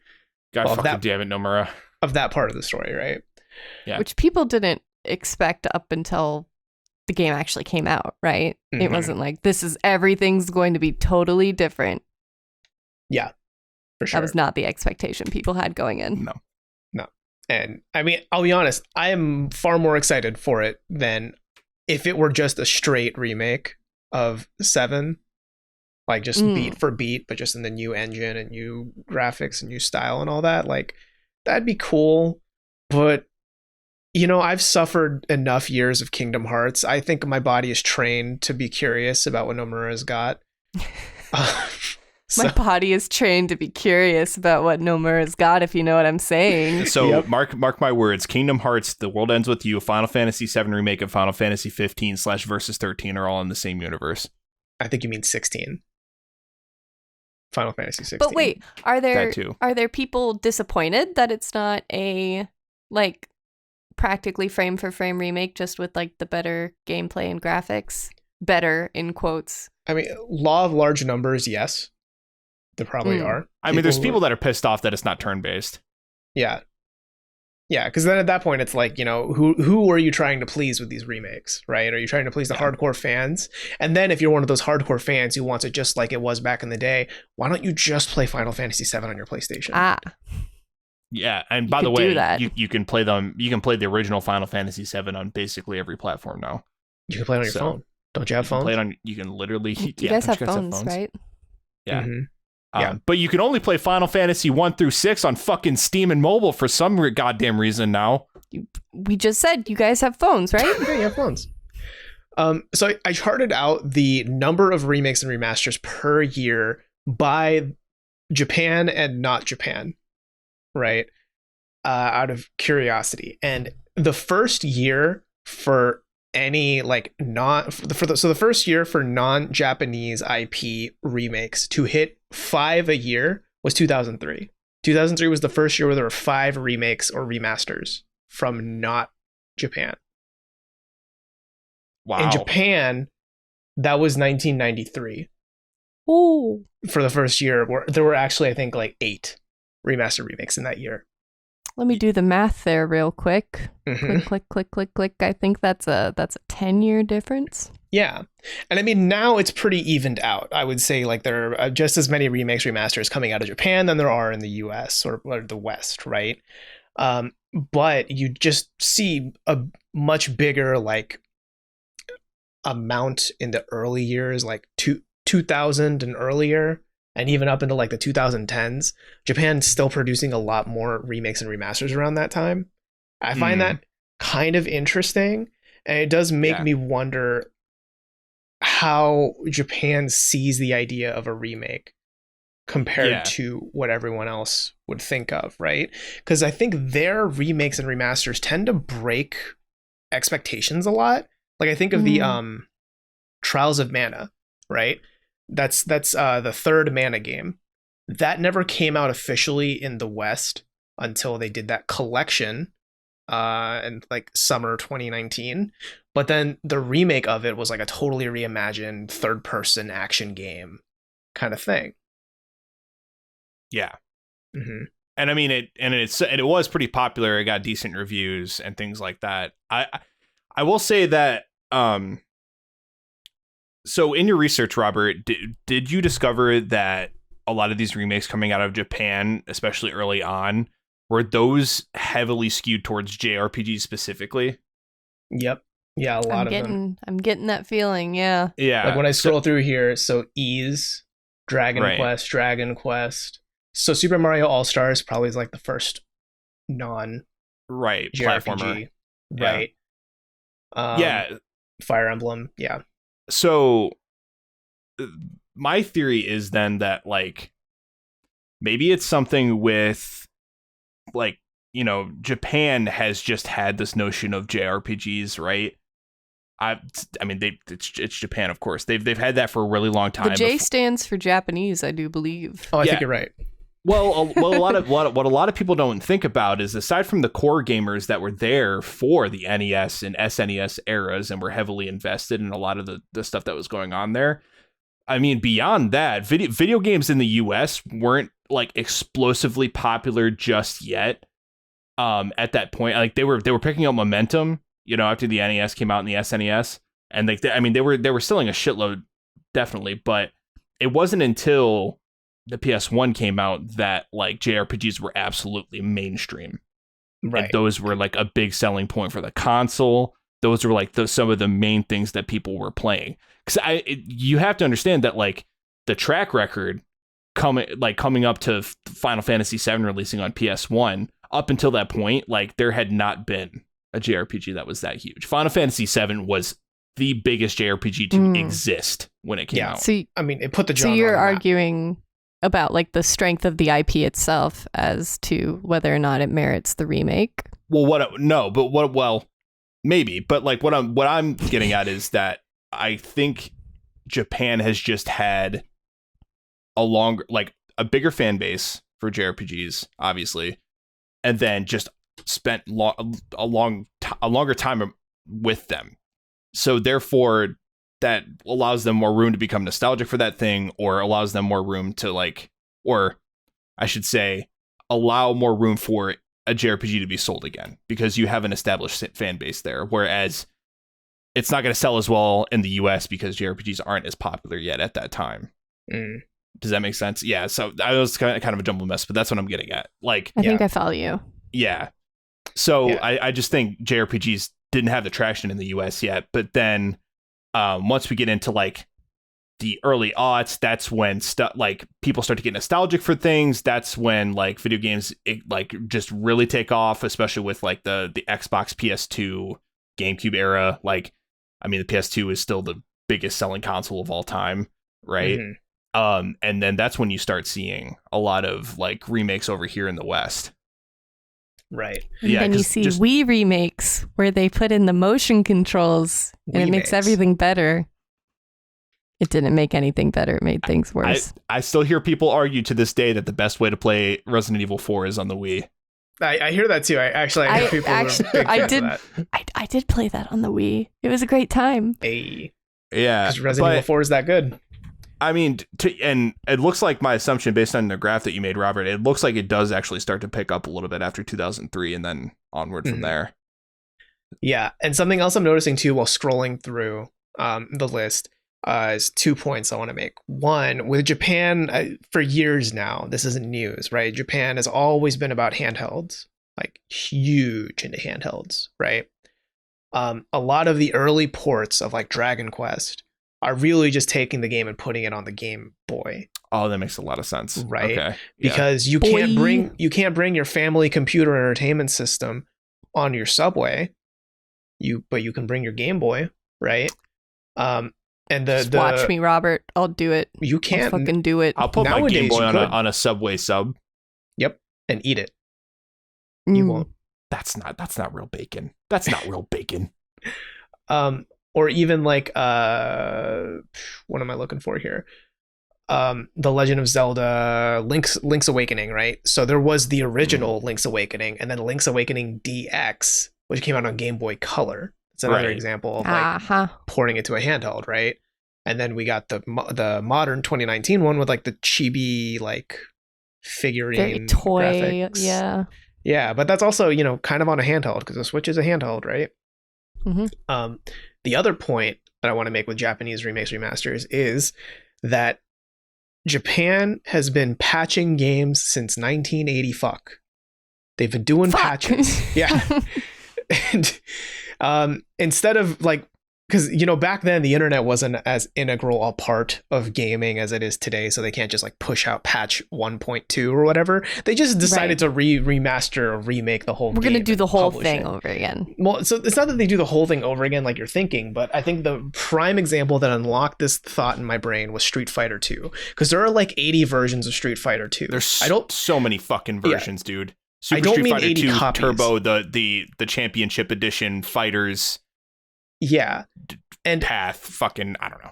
God fucking damn it, Nomura. Of that part of the story, right? Yeah. Which people didn't expect up until the game actually came out, right? Mm-hmm. It wasn't like, everything's going to be totally different. Yeah, for sure. That was not the expectation people had going in. No. And I mean, I'll be honest, I am far more excited for it than if it were just a straight remake of 7. Like just beat for beat, but just in the new engine and new graphics and new style and all that. Like, that'd be cool. But, you know, I've suffered enough years of Kingdom Hearts. I think my body is trained to be curious about what Nomura's got. My body is trained to be curious about what Nomura's got, if you know what I'm saying. So mark my words. Kingdom Hearts, The World Ends With You, Final Fantasy 7 Remake, and Final Fantasy 15 / Versus 13 are all in the same universe. I think you mean 16. Final Fantasy 16. But wait, are there people disappointed that it's not a, like, practically frame for frame remake, just with like the better gameplay and graphics. Better in quotes. I mean, law of large numbers, yes. There probably are. I mean, there's people that are pissed off that it's not turn-based. Yeah. Yeah, because then at that point, it's like, who are you trying to please with these remakes, right? Are you trying to please the hardcore fans? And then if you're one of those hardcore fans who wants it just like it was back in the day, why don't you just play Final Fantasy VII on your PlayStation? Yeah, and by the way, you can play them. You can play the original Final Fantasy VII on basically every platform now. You can play it on your phone. Don't you have phones? You can literally. You guys have phones, right? Yeah. Mm-hmm. Yeah. But you can only play Final Fantasy 1 through 6 on fucking Steam and mobile for some goddamn reason now. We just said you guys have phones, right? Yeah, you have phones. So I charted out the number of remakes and remasters per year by Japan and not Japan, right? Out of curiosity. And the first year for any the first year for non-Japanese IP remakes to hit 5 a year was 2003. 2003 was the first year where there were 5 remakes or remasters from not Japan. Wow. In Japan, that was 1993. Ooh. For the first year, where there were actually, I think, like 8 remaster remakes in that year. Let me do the math there real quick. Mm-hmm. Click. I think that's a 10-year difference. Yeah. And I mean, now it's pretty evened out. I would say like there are just as many remakes, remasters coming out of Japan than there are in the US or the West, right? But you just see a much bigger like amount in the early years, like 2000 and earlier, and even up into like the 2010s. Japan's still producing a lot more remakes and remasters around that time. I find that kind of interesting, and it does make me wonder how Japan sees the idea of a remake compared to what everyone else would think of, right? Because I think their remakes and remasters tend to break expectations a lot. Like I think of the Trials of Mana, right? That's the third Mana game. That never came out officially in the West until they did that collection in like summer 2019. But then the remake of it was like a totally reimagined third-person action game kind of thing. Yeah. Mm-hmm. And I mean it was pretty popular. It got decent reviews and things like that. I will say that so in your research, Robert, did you discover that a lot of these remakes coming out of Japan, especially early on, were those heavily skewed towards JRPGs specifically? Yep. Yeah, a lot of them. I'm getting that feeling, yeah. Yeah. Like when I scroll through here, so Ys, Dragon Quest. So Super Mario All-Stars probably is like the first non platformer. Right. Fire Emblem, yeah. So my theory is then that like maybe it's something with like, Japan has just had this notion of JRPGs, right? I mean it's Japan, of course. They've had that for a really long time. The J stands for Japanese, I do believe. Oh, I think you're right. Well, a lot of what a lot of people don't think about is aside from the core gamers that were there for the NES and SNES eras and were heavily invested in a lot of the stuff that was going on there. I mean, beyond that, video games in the US weren't like explosively popular just yet. At that point, like they were picking up momentum, after the NES came out and the SNES, and they were selling a shitload, definitely, but it wasn't until the PS1 came out that like JRPGs were absolutely mainstream. Right. And those were like a big selling point for the console. Those were like some of the main things that people were playing. Because you have to understand that like the track record coming up to Final Fantasy VII releasing on PS1, up until that point, like there had not been a JRPG that was that huge. Final Fantasy VII was the biggest JRPG to exist when it came out. So, I mean, it put the genre So you're on the map. arguing about like the strength of the IP itself as to whether or not it merits the remake? Well, maybe, but like what I'm getting at is that I think Japan has just had a bigger fan base for JRPGs, obviously, and then just spent a longer time with them. So therefore, that allows them more room to become nostalgic for that thing, or allows them more room to like, or I should say, allow more room for a JRPG to be sold again, because you have an established fan base there. Whereas it's not going to sell as well in the US because JRPGs aren't as popular yet at that time. Does that make sense? Yeah. So I was kind of a jumbled mess, but that's what I'm getting at. Like, I think I follow you. Yeah. So I just think JRPGs didn't have the traction in the US yet. But then once we get into like the early aughts, that's when stuff like people start to get nostalgic for things. That's when like video games like just really take off, especially with like the Xbox, PS2, GameCube era. Like, I mean, the PS2 is still the biggest selling console of all time, right? And then that's when you start seeing a lot of like remakes over here in the West. Right. Yeah. And then you see Wii remakes where they put in the motion controls and it makes everything better. It didn't make anything better. It made things worse. I still hear people argue to this day that the best way to play Resident Evil 4 is on the Wii. I hear that too. I did play that on the Wii. It was a great time. Hey. Yeah. Because Resident Evil 4 is that good. I mean, and it looks like my assumption based on the graph that you made, Robert, it looks like it does actually start to pick up a little bit after 2003 and then onward from there. Yeah. And something else I'm noticing too while scrolling through the list is 2 points I want to make. One, with Japan, for years now, this isn't news, right? Japan has always been about handhelds, like huge into handhelds, right? A lot of the early ports of like Dragon Quest are really just taking the game and putting it on the Game Boy. Oh, that makes a lot of sense. Right. Okay. Because you can't bring your family computer entertainment system on your Subway. But you can bring your Game Boy, right? And just watch me, Robert. I'll do it. You can't fucking do it. I'll put my Game Boy on a Subway sub. Yep. And eat it. You won't. That's not real bacon. That's not real bacon. Or even like what am I looking for here? The Legend of Zelda Link's Awakening, right? So there was the original Link's Awakening, and then Link's Awakening DX, which came out on Game Boy Color. It's another example of like porting it to a handheld, right? And then we got the modern 2019 one with like the chibi like figurine very toy graphics. Yeah, but that's also, kind of on a handheld because the Switch is a handheld, right? The other point that I want to make with Japanese remakes remasters is that Japan has been patching games since 1980. They've been doing patches. Yeah. And instead of like, because back then the internet wasn't as integral a part of gaming as it is today, so they can't just like push out patch 1.2 or whatever. They just decided to remaster or remake the whole game. We're gonna do the whole thing over again. Well, so it's not that they do the whole thing over again like you're thinking, but I think the prime example that unlocked this thought in my brain was Street Fighter 2, because there are like 80 versions of Street Fighter 2. There's so many fucking versions, dude. Super I don't Street mean Fighter 80 2 copies. Turbo, the championship edition fighters. Yeah. And path fucking I don't know.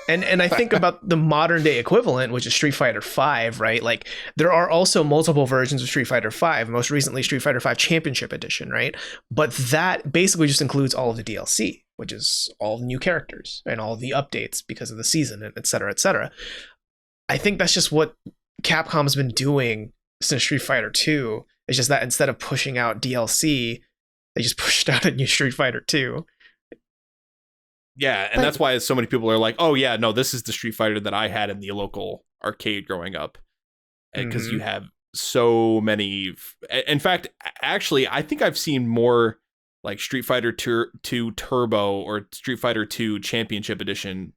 and I think about the modern day equivalent, which is Street Fighter 5, right? Like there are also multiple versions of Street Fighter 5, most recently Street Fighter 5 Championship Edition, right? But that basically just includes all of the DLC, which is all the new characters and all the updates because of the season, and et cetera, et cetera. I think that's just what Capcom's been doing since Street Fighter 2. It's just that instead of pushing out DLC, they just pushed out a new Street Fighter 2. Yeah, and that's why so many people are like, oh yeah, no, this is the Street Fighter that I had in the local arcade growing up. Because you have so many. In fact, actually, I think I've seen more like Street Fighter 2 Turbo or Street Fighter 2 Championship Edition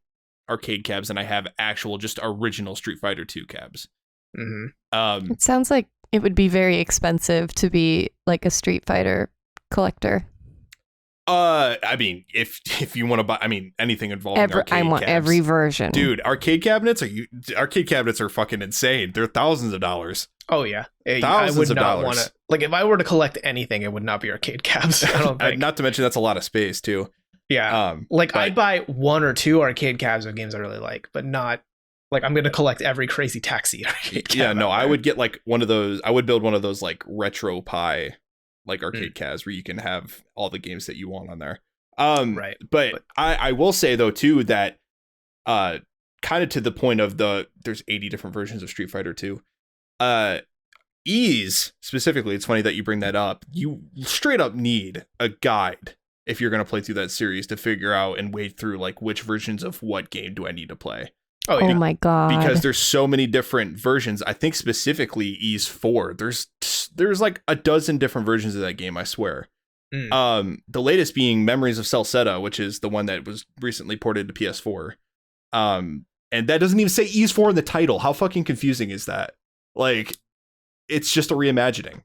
arcade cabs than I have actual just original Street Fighter 2 cabs. It sounds like it would be very expensive to be like a Street Fighter collector. I mean, if you want to buy, I mean, anything involving arcade I want cabs. every version, dude. Arcade cabinets are fucking insane. They're thousands of dollars. Oh yeah, thousands I would of not dollars. Want to. Like, if I were to collect anything, it would not be arcade cabs. I don't think. Not to mention that's a lot of space too. Yeah, I'd buy one or two arcade cabs of games I really like, but not like I'm going to collect every Crazy Taxi arcade cab. Yeah, no, I would get like one of those. I would build one of those like Retro Pie like Arcade Cas, where you can have all the games that you want on there. Right. But I will say though too that kind of to the point of there's 80 different versions of Street Fighter 2. Ease specifically, it's funny that you bring that up. You straight up need a guide if you're going to play through that series to figure out and wade through like which versions of what game do I need to play. Oh my god. Because there's so many different versions. I think specifically Ease 4. There's like a dozen different versions of that game, I swear. The latest being Memories of Celceta, which is the one that was recently ported to PS4. And that doesn't even say Ease 4 in the title. How fucking confusing is that? Like, it's just a reimagining.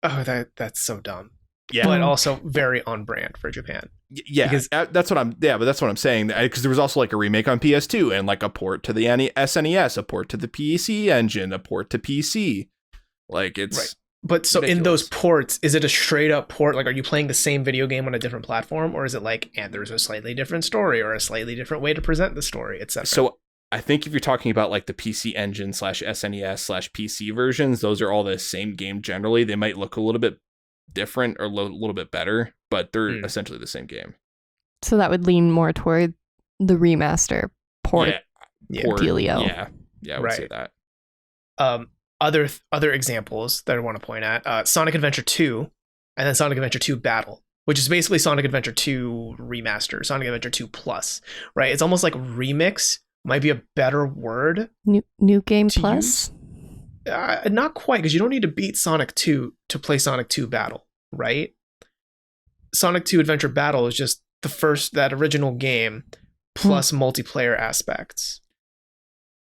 Oh, that's so dumb. Yeah, but also very on brand for Japan. Yeah, because that's what I'm saying. Because there was also like a remake on PS2 and like a port to the SNES, a port to the PC Engine, a port to PC. Like it's right. But so ridiculous. In those ports, is it a straight up port? Like, are you playing the same video game on a different platform, or is it like, and there's a slightly different story or a slightly different way to present the story, etc.? So I think if you're talking about like the PC Engine / SNES / PC versions, those are all the same game generally. They might look a little bit different or a little bit better, but they're essentially the same game. So that would lean more toward the remaster port dealio. Yeah, I would say that. Other examples that I want to point at, Sonic Adventure 2 and then Sonic Adventure 2 Battle, which is basically Sonic Adventure 2 Remaster, Sonic Adventure 2 Plus, right? It's almost like remix might be a better word. New game plus? Not quite, because you don't need to beat Sonic 2 to play Sonic 2 Battle, right? Sonic 2 Adventure Battle is just that original game plus multiplayer aspects.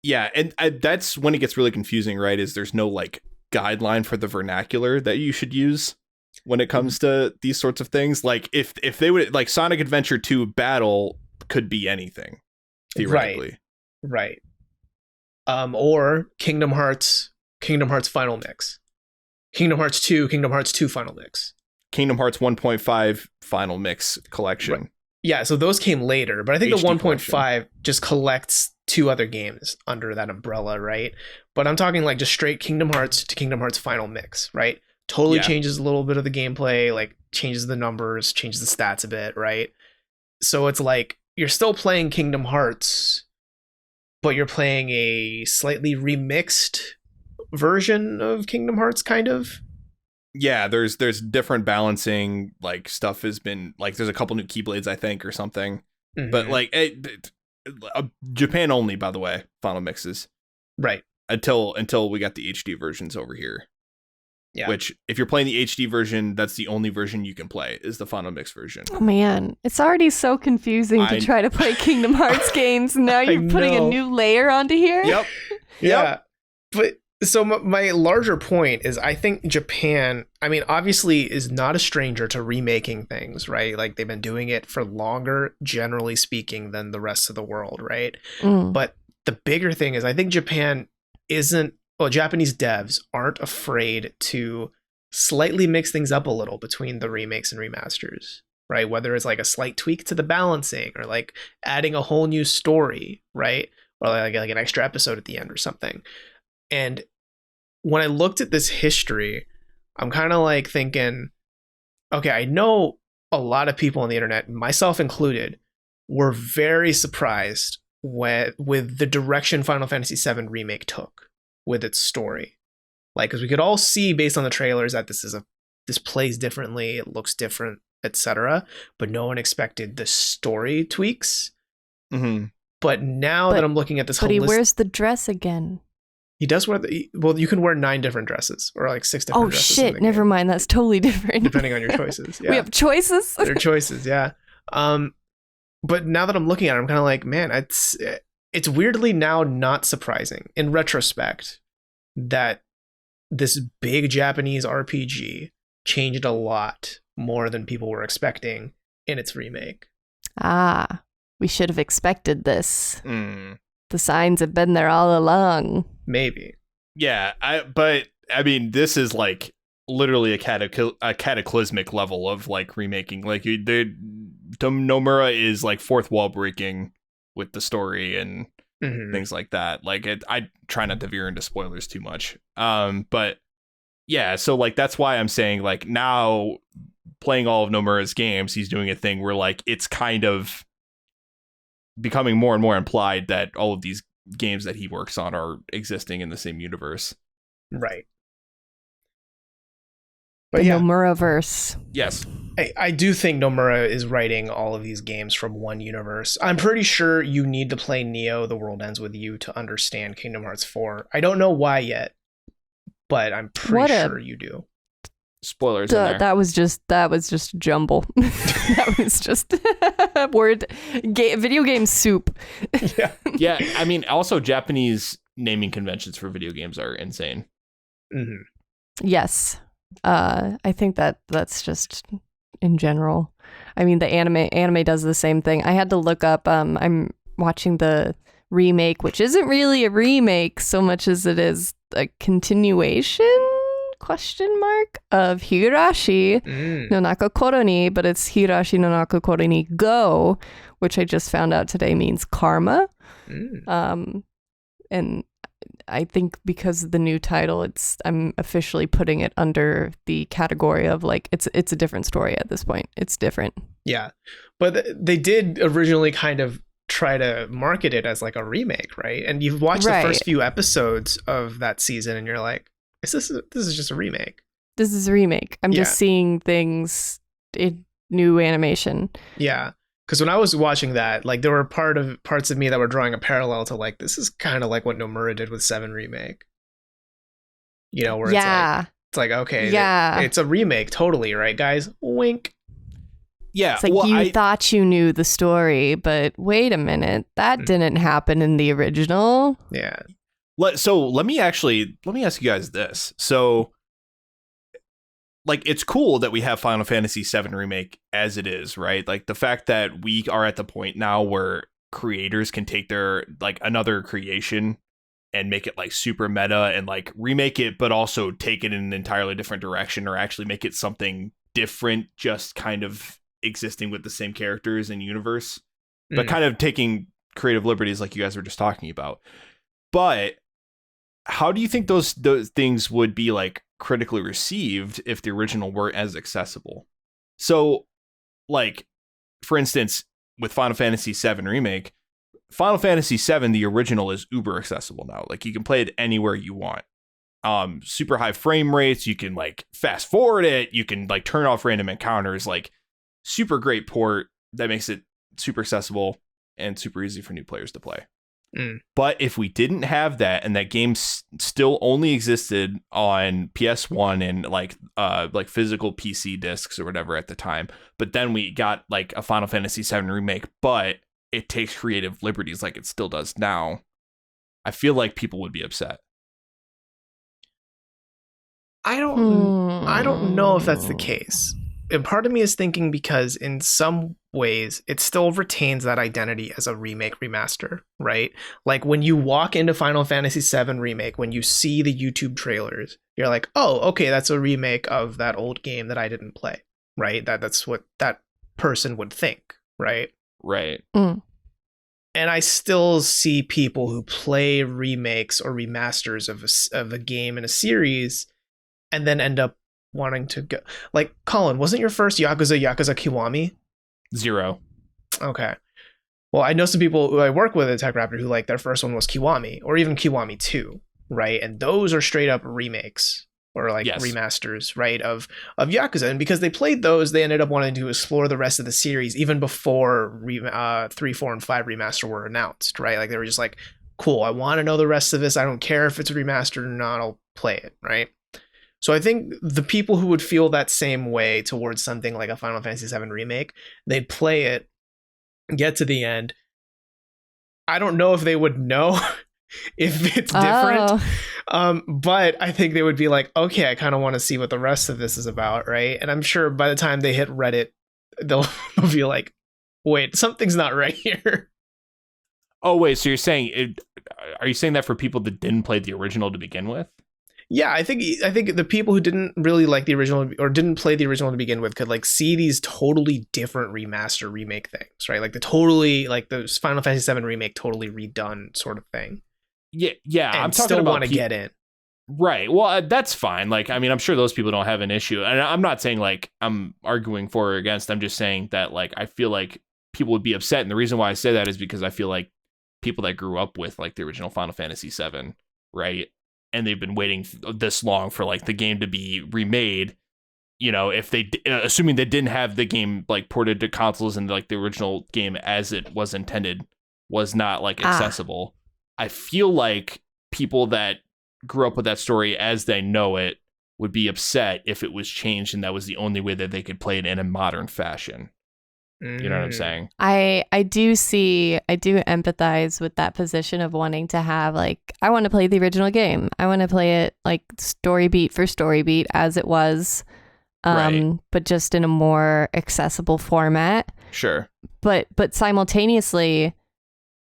Yeah, and that's when it gets really confusing, right? Is there's no like guideline for the vernacular that you should use when it comes to these sorts of things. Like if they would like Sonic Adventure 2 Battle could be anything theoretically, right? Or Kingdom Hearts Final Mix, Kingdom Hearts 2 Final Mix, Kingdom Hearts 1.5 Final Mix collection. Right. Yeah, so those came later, but I think HD the 1.5 just collects 2 other games under that umbrella, right? But I'm talking like just straight Kingdom Hearts to Kingdom Hearts Final Mix, right? Totally changes a little bit of the gameplay, like changes the numbers, changes the stats a bit, right? So it's like you're still playing Kingdom Hearts, but you're playing a slightly remixed version of Kingdom Hearts, kind of. Yeah, there's different balancing, like stuff has been like there's a couple new Keyblades, I think, or something. But like Japan only, by the way, Final Mixes. Right. Until we got the HD versions over here. Yeah. Which if you're playing the HD version, that's the only version you can play is the Final Mix version. Oh man, it's already so confusing to try to play Kingdom Hearts games. Now you're putting a new layer onto here. Yep. Yeah. But so my larger point is I think Japan, I mean, obviously is not a stranger to remaking things, right? Like they've been doing it for longer, generally speaking, than the rest of the world, right? But the bigger thing is I think Japanese devs aren't afraid to slightly mix things up a little between the remakes and remasters, right? Whether it's like a slight tweak to the balancing or like adding a whole new story, right? Or like an extra episode at the end or something. And when I looked at this history, I'm kind of like thinking, okay, I know a lot of people on the internet, myself included, were very surprised with the direction Final Fantasy VII Remake took with its story. Like, because we could all see based on the trailers that this plays differently, it looks different, etc. But no one expected the story tweaks. But now that I'm looking at this, but he wears the dress again. He does wear you can wear 9 different dresses or like 6 different dresses. Oh shit, never mind. That's totally different. Depending on your choices. Yeah. We have choices? They're choices, yeah. But now that I'm looking at it, I'm kind of like, man, it's weirdly now not surprising in retrospect that this big Japanese RPG changed a lot more than people were expecting in its remake. We should have expected this. The signs have been there all along. Maybe. Yeah, but I mean, this is like literally a cataclysmic level of like remaking. Like Nomura is like fourth wall breaking with the story and things like that. Like I try not to veer into spoilers too much. But Yeah, so like that's why I'm saying like now playing all of Nomura's games, he's doing a thing where like it's kind of becoming more and more implied that all of these games that he works on are existing in the same universe. Right. But The yeah, Nomura-verse. Yes. I do think Nomura is writing all of these games from one universe. I'm pretty sure you need to play Neo: The World Ends With You to understand Kingdom Hearts 4. I don't know why yet, but I'm pretty sure you do. Spoilers in there. That was just jumble. That was just video game soup. Yeah. Yeah, I mean, also Japanese naming conventions for video games are insane. Mm-hmm. Yes. I think that's just in general. I mean, the anime does the same thing. I had to look up, I'm watching the remake, which isn't really a remake so much as it is a continuation question mark of Higurashi no Naka Koro ni, but it's Higurashi no Naka Koro ni Go, which I just found out today means karma. And I think because of the new title, I'm officially putting it under the category of like it's a different story at this point. It's different. Yeah, but they did originally kind of try to market it as like a remake, right? And you've watched the first few episodes of that season, and you're like, this is just a remake. This is a remake. I'm just seeing things in new animation. Yeah. Because when I was watching that, like there were parts of me that were drawing a parallel to like, this is kind of like what Nomura did with 7 Remake. You know, where it's like okay, it's a remake, totally, right, guys? Wink. Yeah. It's like you thought you knew the story, but wait a minute, that didn't happen in the original. Yeah. So let me ask you guys this. So like, it's cool that we have Final Fantasy VII Remake as it is, right? Like the fact that we are at the point now where creators can take their like another creation and make it like super meta and like remake it, but also take it in an entirely different direction or actually make it something different, just kind of existing with the same characters and universe, but kind of taking creative liberties like you guys were just talking about. But how do you think those things would be like critically received if the original weren't as accessible? So like, for instance, with Final Fantasy VII Remake, Final Fantasy VII, the original, is uber accessible now. Like you can play it anywhere you want. Super high frame rates. You can like fast forward it. You can like turn off random encounters. Like super great port that makes it super accessible and super easy for new players to play. But if we didn't have that and that game still only existed on PS1 and like physical PC discs or whatever at the time, but then we got like a Final Fantasy VII Remake, but it takes creative liberties like it still does now, I feel like people would be upset. I don't know if that's the case. And part of me is thinking because in some ways it still retains that identity as a remake remaster, right? Like when you walk into Final Fantasy VII Remake, when you see the YouTube trailers, you're like, oh, okay, that's a remake of that old game that I didn't play, right? That's what that person would think, right? Right. And I still see people who play remakes or remasters of a game in a series and then end up wanting to go, like, Colin, wasn't your first Yakuza Kiwami? 0. Okay. Well, I know some people who I work with at Tech Raptor who like their first one was Kiwami or even Kiwami 2, right? And those are straight up remakes or like remasters, right, of Yakuza. And because they played those, they ended up wanting to explore the rest of the series even before 3, 4, and 5 remaster were announced, right? Like they were just like, cool, I want to know the rest of this. I don't care if it's remastered or not, I'll play it, right? So I think the people who would feel that same way towards something like a Final Fantasy VII Remake, they'd play it, get to the end. I don't know if they would know if it's different, but I think they would be like, okay, I kind of want to see what the rest of this is about, right? And I'm sure by the time they hit Reddit, they'll be like, wait, something's not right here. Oh, wait, so you're saying, are you saying that for people that didn't play the original to begin with? Yeah, I think the people who didn't really like the original or didn't play the original to begin with could like see these totally different remaster remake things, right? Like the Final Fantasy VII Remake totally redone sort of thing. Yeah, and I'm talking still about want to get in. Right. Well, that's fine. Like, I mean, I'm sure those people don't have an issue. And I'm not saying like I'm arguing for or against. I'm just saying that like I feel like people would be upset. And the reason why I say that is because I feel like people that grew up with like the original Final Fantasy VII, right? And they've been waiting this long for like the game to be remade. You know, if they, assuming they didn't have the game like ported to consoles and like the original game as it was intended was not like accessible. I feel like people that grew up with that story as they know it would be upset if it was changed and that was the only way that they could play it in a modern fashion. You know what I'm saying? I do empathize with that position of wanting to have like, I want to play the original game. I want to play it like story beat for story beat as it was, Right. but just in a more accessible format. Sure. But simultaneously,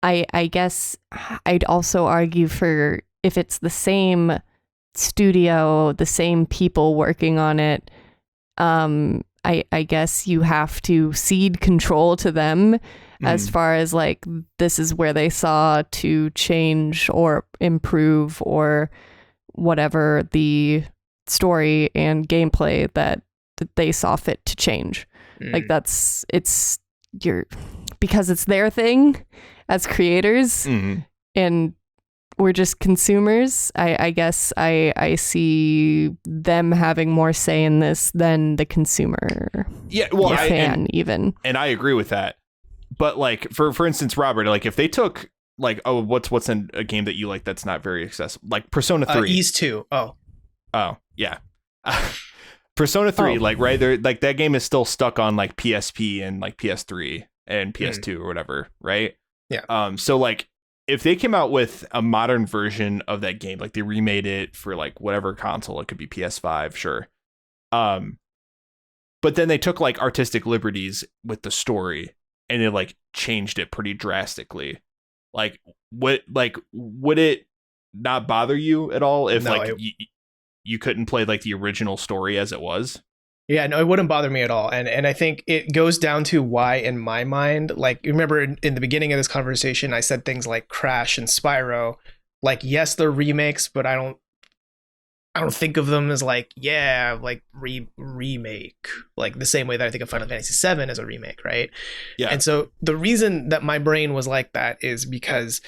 I guess I'd also argue for if it's the same studio, the same people working on it, I guess you have to cede control to them as far as like, this is where they saw to change or improve or whatever the story and gameplay that they saw fit to change. Like because it's their thing as creators and we're just consumers. I guess I see them having more say in this than the consumer. Yeah, well, or fan even. And I agree with that. But like for instance, Robert, like if they took like, oh, what's in a game that you like that's not very accessible, like Persona 3. Ys 2. Oh Yeah. Persona 3, like right there, like that game is still stuck on like PSP and like PS3 and PS2 or whatever, right? Yeah. So like if they came out with a modern version of that game, like they remade it for like whatever console, it could be PS5, sure. But then they took like artistic liberties with the story and it like changed it pretty drastically. Like would it not bother you at all if you couldn't play like the original story as it was? Yeah, no, it wouldn't bother me at all. And I think it goes down to why, in my mind, like, you remember in the beginning of this conversation, I said things like Crash and Spyro. Like, yes, they're remakes, but I don't think of them as like, remake. Like the same way that I think of Final Fantasy VII as a remake, right? Yeah. And so the reason that my brain was like that is because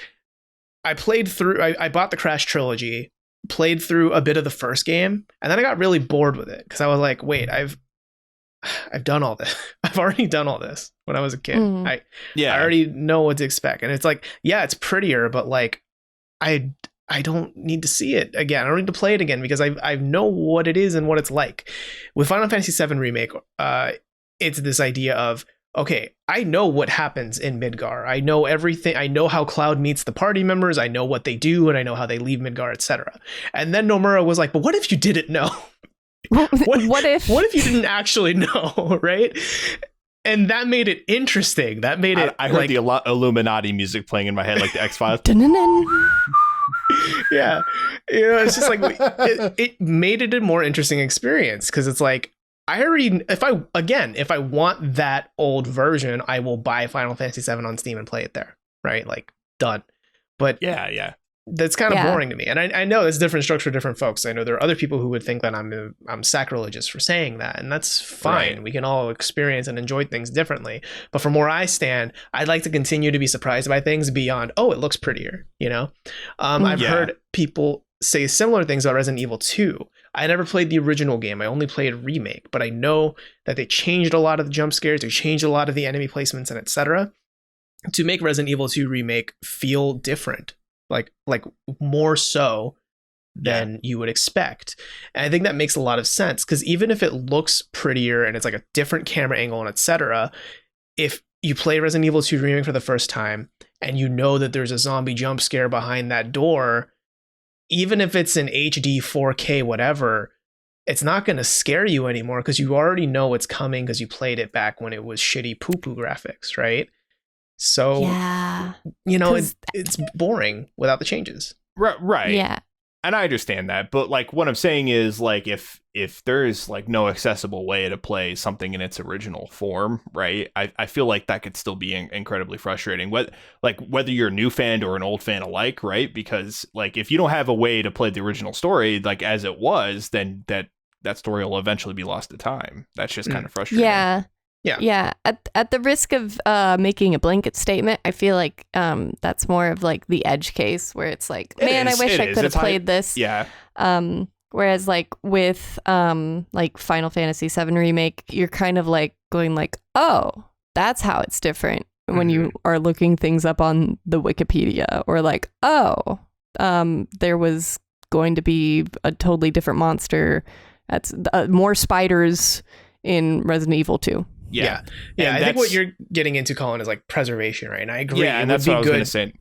I bought the Crash trilogy, played through a bit of the first game, and then I got really bored with it because I was like, wait, I've done all this. I've already done all this when I was a kid. I already know what to expect. And it's like, yeah, it's prettier, but like I don't need to see it again. I don't need to play it again because I know what it is and what it's like. With Final Fantasy VII Remake, it's this idea of, okay, I know what happens in Midgar. I know everything. I know how Cloud meets the party members. I know what they do, and I know how they leave Midgar, etc. And then Nomura was like, but what if you didn't know? What if you didn't actually know, right? And that made it interesting. That made it. I heard the Illuminati music playing in my head, like the X-Files. Yeah, it's just like it made it a more interesting experience because it's like, if I want that old version, I will buy Final Fantasy VII on Steam and play it there, right? Like, done. But yeah, that's kind of boring to me. And I know it's different structure, different folks. I know there are other people who would think that I'm sacrilegious for saying that, and that's fine. Right. We can all experience and enjoy things differently. But from where I stand, I'd like to continue to be surprised by things beyond, oh, it looks prettier, you know? I've heard people say similar things about Resident Evil 2. I never played the original game. I only played Remake, but I know that they changed a lot of the jump scares, they changed a lot of the enemy placements and etc. to make Resident Evil 2 Remake feel different, like more so than you would expect. And I think that makes a lot of sense because even if it looks prettier and it's like a different camera angle and etc., if you play Resident Evil 2 Remake for the first time and you know that there's a zombie jump scare behind that door, even if it's in HD 4K whatever, it's not going to scare you anymore because you already know it's coming because you played it back when it was shitty poo-poo graphics, right? So, you know, it's boring without the changes. Right. Yeah. And I understand that, but like what I'm saying is like if there's like no accessible way to play something in its original form, right? I feel like that could still be incredibly frustrating. Whether you're a new fan or an old fan alike, right? Because like if you don't have a way to play the original story like as it was, then that story will eventually be lost to time. That's just kind of frustrating. Yeah. At the risk of making a blanket statement, I feel like that's more of like the edge case where it's like, I wish I could have played this. Yeah. Whereas like with like Final Fantasy VII Remake, you're kind of like going like, oh, that's how it's different when you are looking things up on the Wikipedia, or like, oh, there was going to be a totally different monster. That's more spiders in Resident Evil 2. Yeah. I think what you're getting into, Colin, is like preservation, right? And I agree. Yeah, and that's what I was going to say.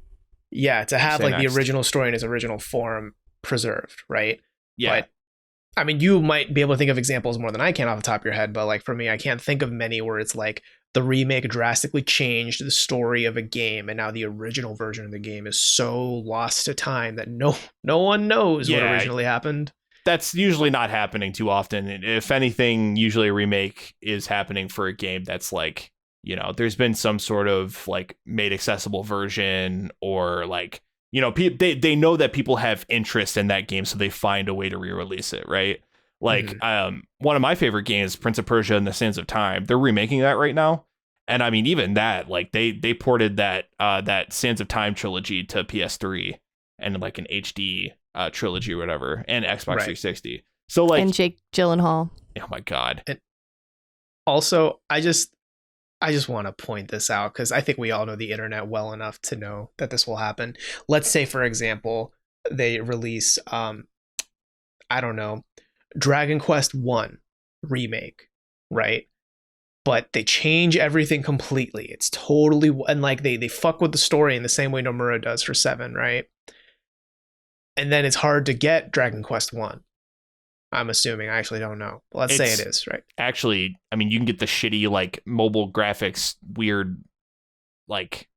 Yeah, to have like the original story in its original form preserved, right? Yeah. But I mean, you might be able to think of examples more than I can off the top of your head, but like for me, I can't think of many where it's like the remake drastically changed the story of a game, and now the original version of the game is so lost to time that no one knows what originally happened. That's usually not happening too often. If anything, usually a remake is happening for a game that's like, you know, there's been some sort of like made accessible version, or like, you know, they know that people have interest in that game, so they find a way to re-release it, right? Like, one of my favorite games, Prince of Persia and the Sands of Time, they're remaking that right now. And I mean, even that, like they ported that Sands of Time trilogy to PS3 and like an HD trilogy or whatever, and Xbox 360. So like, and Jake Gyllenhaal. Oh my god. And also, I just want to point this out because I think we all know the internet well enough to know that this will happen. Let's say, for example, they release I don't know, Dragon Quest 1 remake, right? But they change everything completely. It's totally, and like they fuck with the story in the same way Nomura does for 7, right? And then it's hard to get Dragon Quest 1. I'm assuming. I actually don't know. Let's say it is, right? Actually, I mean, you can get the shitty, like, mobile graphics, weird, like,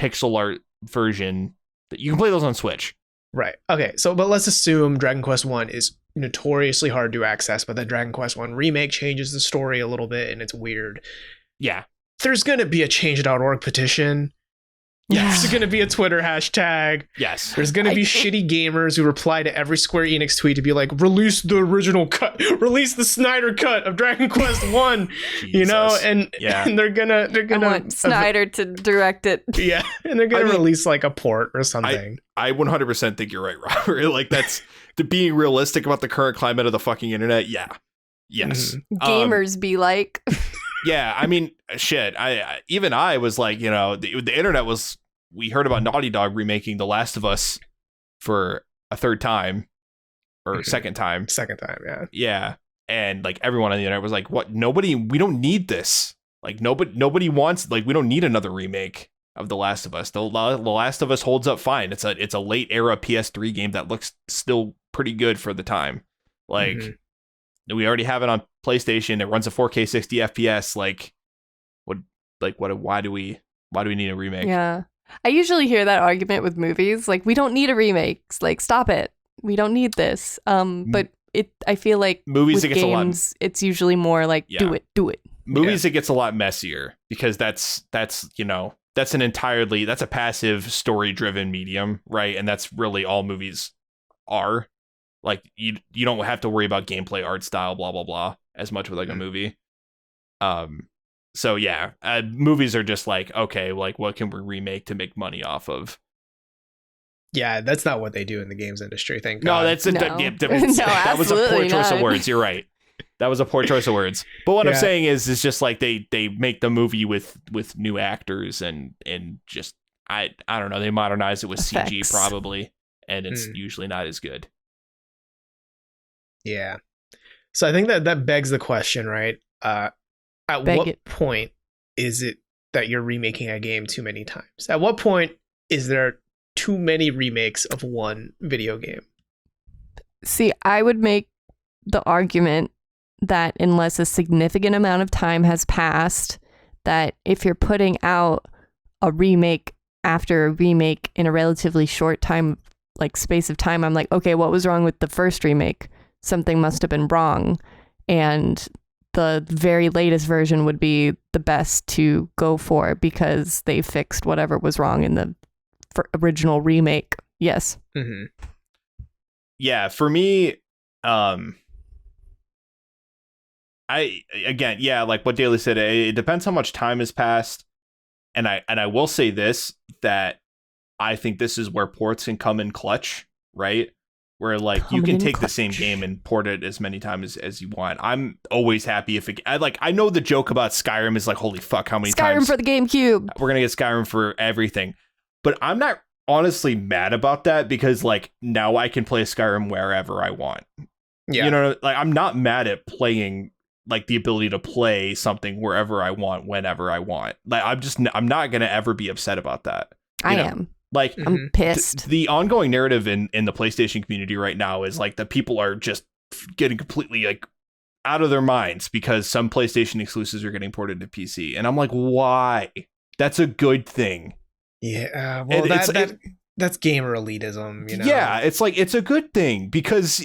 pixel art version. You can play those on Switch. Right. Okay, so, but let's assume Dragon Quest 1 is notoriously hard to access, but then Dragon Quest 1 Remake changes the story a little bit, and it's weird. Yeah. There's going to be a change.org petition. Yes. There's going to be a Twitter hashtag. Yes. There's going to be shitty gamers who reply to every Square Enix tweet to be like, release the original cut, release the Snyder cut of Dragon Quest 1, you know, and they're going to I want Snyder to direct it. Yeah. And they're going to release like a port or something. I 100% think you're right, Robert. Like, that's to being realistic about the current climate of the fucking internet. Yeah. Yes. Gamers be like. Yeah, I mean, shit. I was like, you know, the internet was. We heard about Naughty Dog remaking The Last of Us for a third time, or second time. Second time, yeah. Yeah, and like everyone on the internet was like, "What? We don't need this. Like nobody wants. Like we don't need another remake of The Last of Us. The Last of Us holds up fine. It's a late era PS3 game that looks still pretty good for the time. Like." We already have it on PlayStation. It runs a 4K 60 FPS. Why do we need a remake? Yeah. I usually hear that argument with movies. Like, we don't need a remake. Like, stop it. We don't need this. But I feel like movies, with it gets games, it's usually more like, do it. Movies, it gets a lot messier because that's a passive story driven medium, right? And that's really all movies are. Like, you don't have to worry about gameplay, art style, blah, blah, blah, as much with, like, a movie. So, yeah, movies are just like, okay, like, what can we remake to make money off of? Yeah, that's not what they do in the games industry, thank God. No, that was a poor choice of words. You're right. That was a poor choice of words. But what I'm saying is just, like, they make the movie with new actors and just, I don't know, they modernize it with effects. CG, probably, and it's usually not as good. Yeah. So I think that begs the question, right? At what point is it that you're remaking a game too many times? At what point is there too many remakes of one video game? See, I would make the argument that unless a significant amount of time has passed, that if you're putting out a remake after a remake in a relatively short time like space of time, I'm like, okay, what was wrong with the first remake? Something must have been wrong. And the very latest version would be the best to go for because they fixed whatever was wrong in the original remake. Yes. Mm-hmm. Yeah, for me, like what Daly said, it depends how much time has passed. And I will say this, that I think this is where ports can come in clutch, right? Where like you can take the same game and port it as many times as you want. I'm always happy if I know the joke about Skyrim is like, holy fuck, how many times Skyrim for the GameCube. We're gonna get Skyrim for everything. But I'm not honestly mad about that because like now I can play Skyrim wherever I want. Yeah. You know, like I'm not mad at playing, like the ability to play something wherever I want, whenever I want. Like I'm not gonna ever be upset about that. I am. Like, I'm pissed. The ongoing narrative in the PlayStation community right now is like the people are just getting completely like out of their minds because some PlayStation exclusives are getting ported to PC. And I'm like, why? That's a good thing. Yeah. Well, that's gamer elitism, you know? Yeah, it's like, it's a good thing because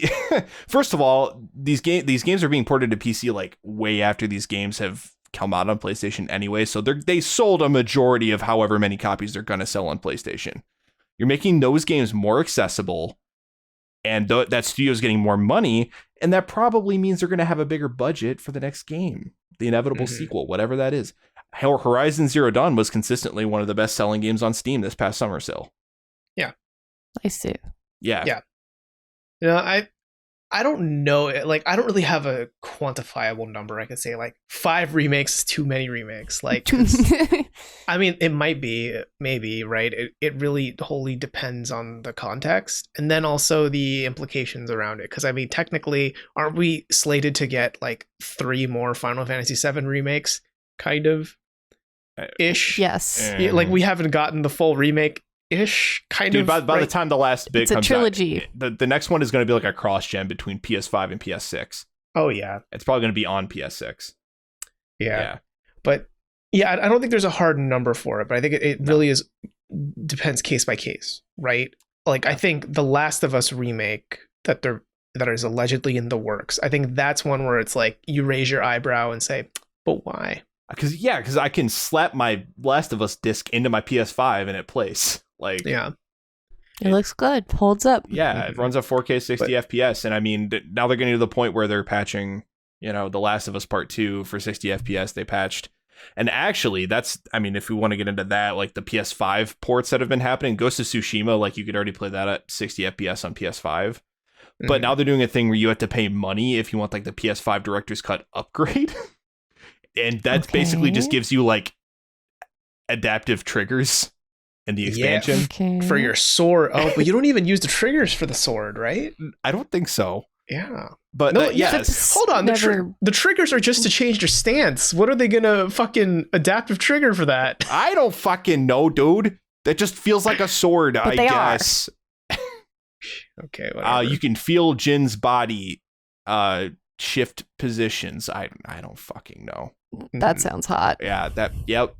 first of all, these games are being ported to PC like way after these games have come out on PlayStation anyway, so they sold a majority of however many copies they're going to sell on PlayStation. You're making those games more accessible, and that studio's getting more money, and that probably means they're going to have a bigger budget for the next game, the inevitable sequel, whatever that is. Horizon Zero Dawn was consistently one of the best-selling games on Steam this past summer sale. Yeah. I see. Yeah. Yeah. You know, I don't know, like, I don't really have a quantifiable number. I could say, like, 5 remakes is too many remakes. Like, I mean, it might be, maybe, right? It really wholly depends on the context and then also the implications around it. Because, I mean, technically, aren't we slated to get, like, 3 more Final Fantasy VII remakes, kind of, ish? Yes. Yeah, like, we haven't gotten the full remake ish kind of. By the time the last bit it's comes a trilogy. out, the next one is going to be like a cross gen between PS5 and PS6. Oh yeah, it's probably going to be on PS6. Yeah. But yeah, I don't think there's a hard number for it, but I think it really depends case by case, right? Like I think the Last of Us remake that is allegedly in the works, I think that's one where it's like you raise your eyebrow and say, but why? Because I can slap my Last of Us disc into my PS5 and it plays. Like, yeah, it looks good, holds up. Yeah, it runs at 4K 60 FPS, and I mean now they're getting to the point where they're patching, you know, The Last of Us Part 2 for 60 FPS. They patched, and actually if we want to get into that, like the PS5 ports that have been happening, Ghost of Tsushima, like you could already play that at 60 FPS on PS5. But now they're doing a thing where you have to pay money if you want like the PS5 Director's Cut upgrade. And that basically just gives you like adaptive triggers in the expansion for your sword. Oh, but you don't even use the triggers for the sword, right? I don't think so. Yeah. But no, yes. Hold on. The triggers are just to change your stance. What are they going to fucking adaptive trigger for that? I don't fucking know, dude. That just feels like a sword, I guess. Okay. Whatever. You can feel Jin's body shift positions. I don't fucking know. That sounds hot. Yeah, yep.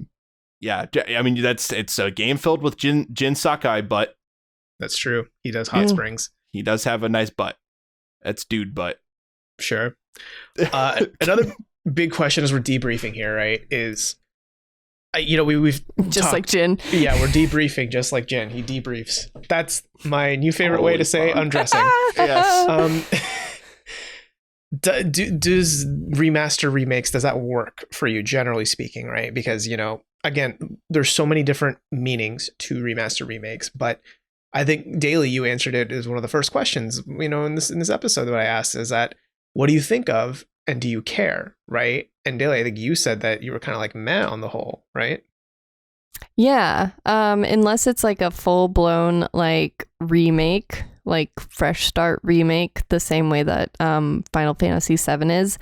Yeah, I mean it's a game filled with Jin Sakai butt. That's true. He does hot springs. He does have a nice butt. That's dude butt. Sure. Another big question as we're debriefing here, right, is we've just talked, like Jin. Yeah, we're debriefing just like Jin. He debriefs. That's my new favorite way to say undressing. Yes. Does remaster remakes, does that work for you, generally speaking, right? Because, again, there's so many different meanings to remaster remakes, but I think Daily, you answered it as one of the first questions, in this episode that I asked, is that what do you think of and do you care, right? And Daily, I think you said that you were kind of like meh on the whole, right? Yeah, unless it's like a full-blown like remake, like fresh start remake, the same way that Final Fantasy VII is.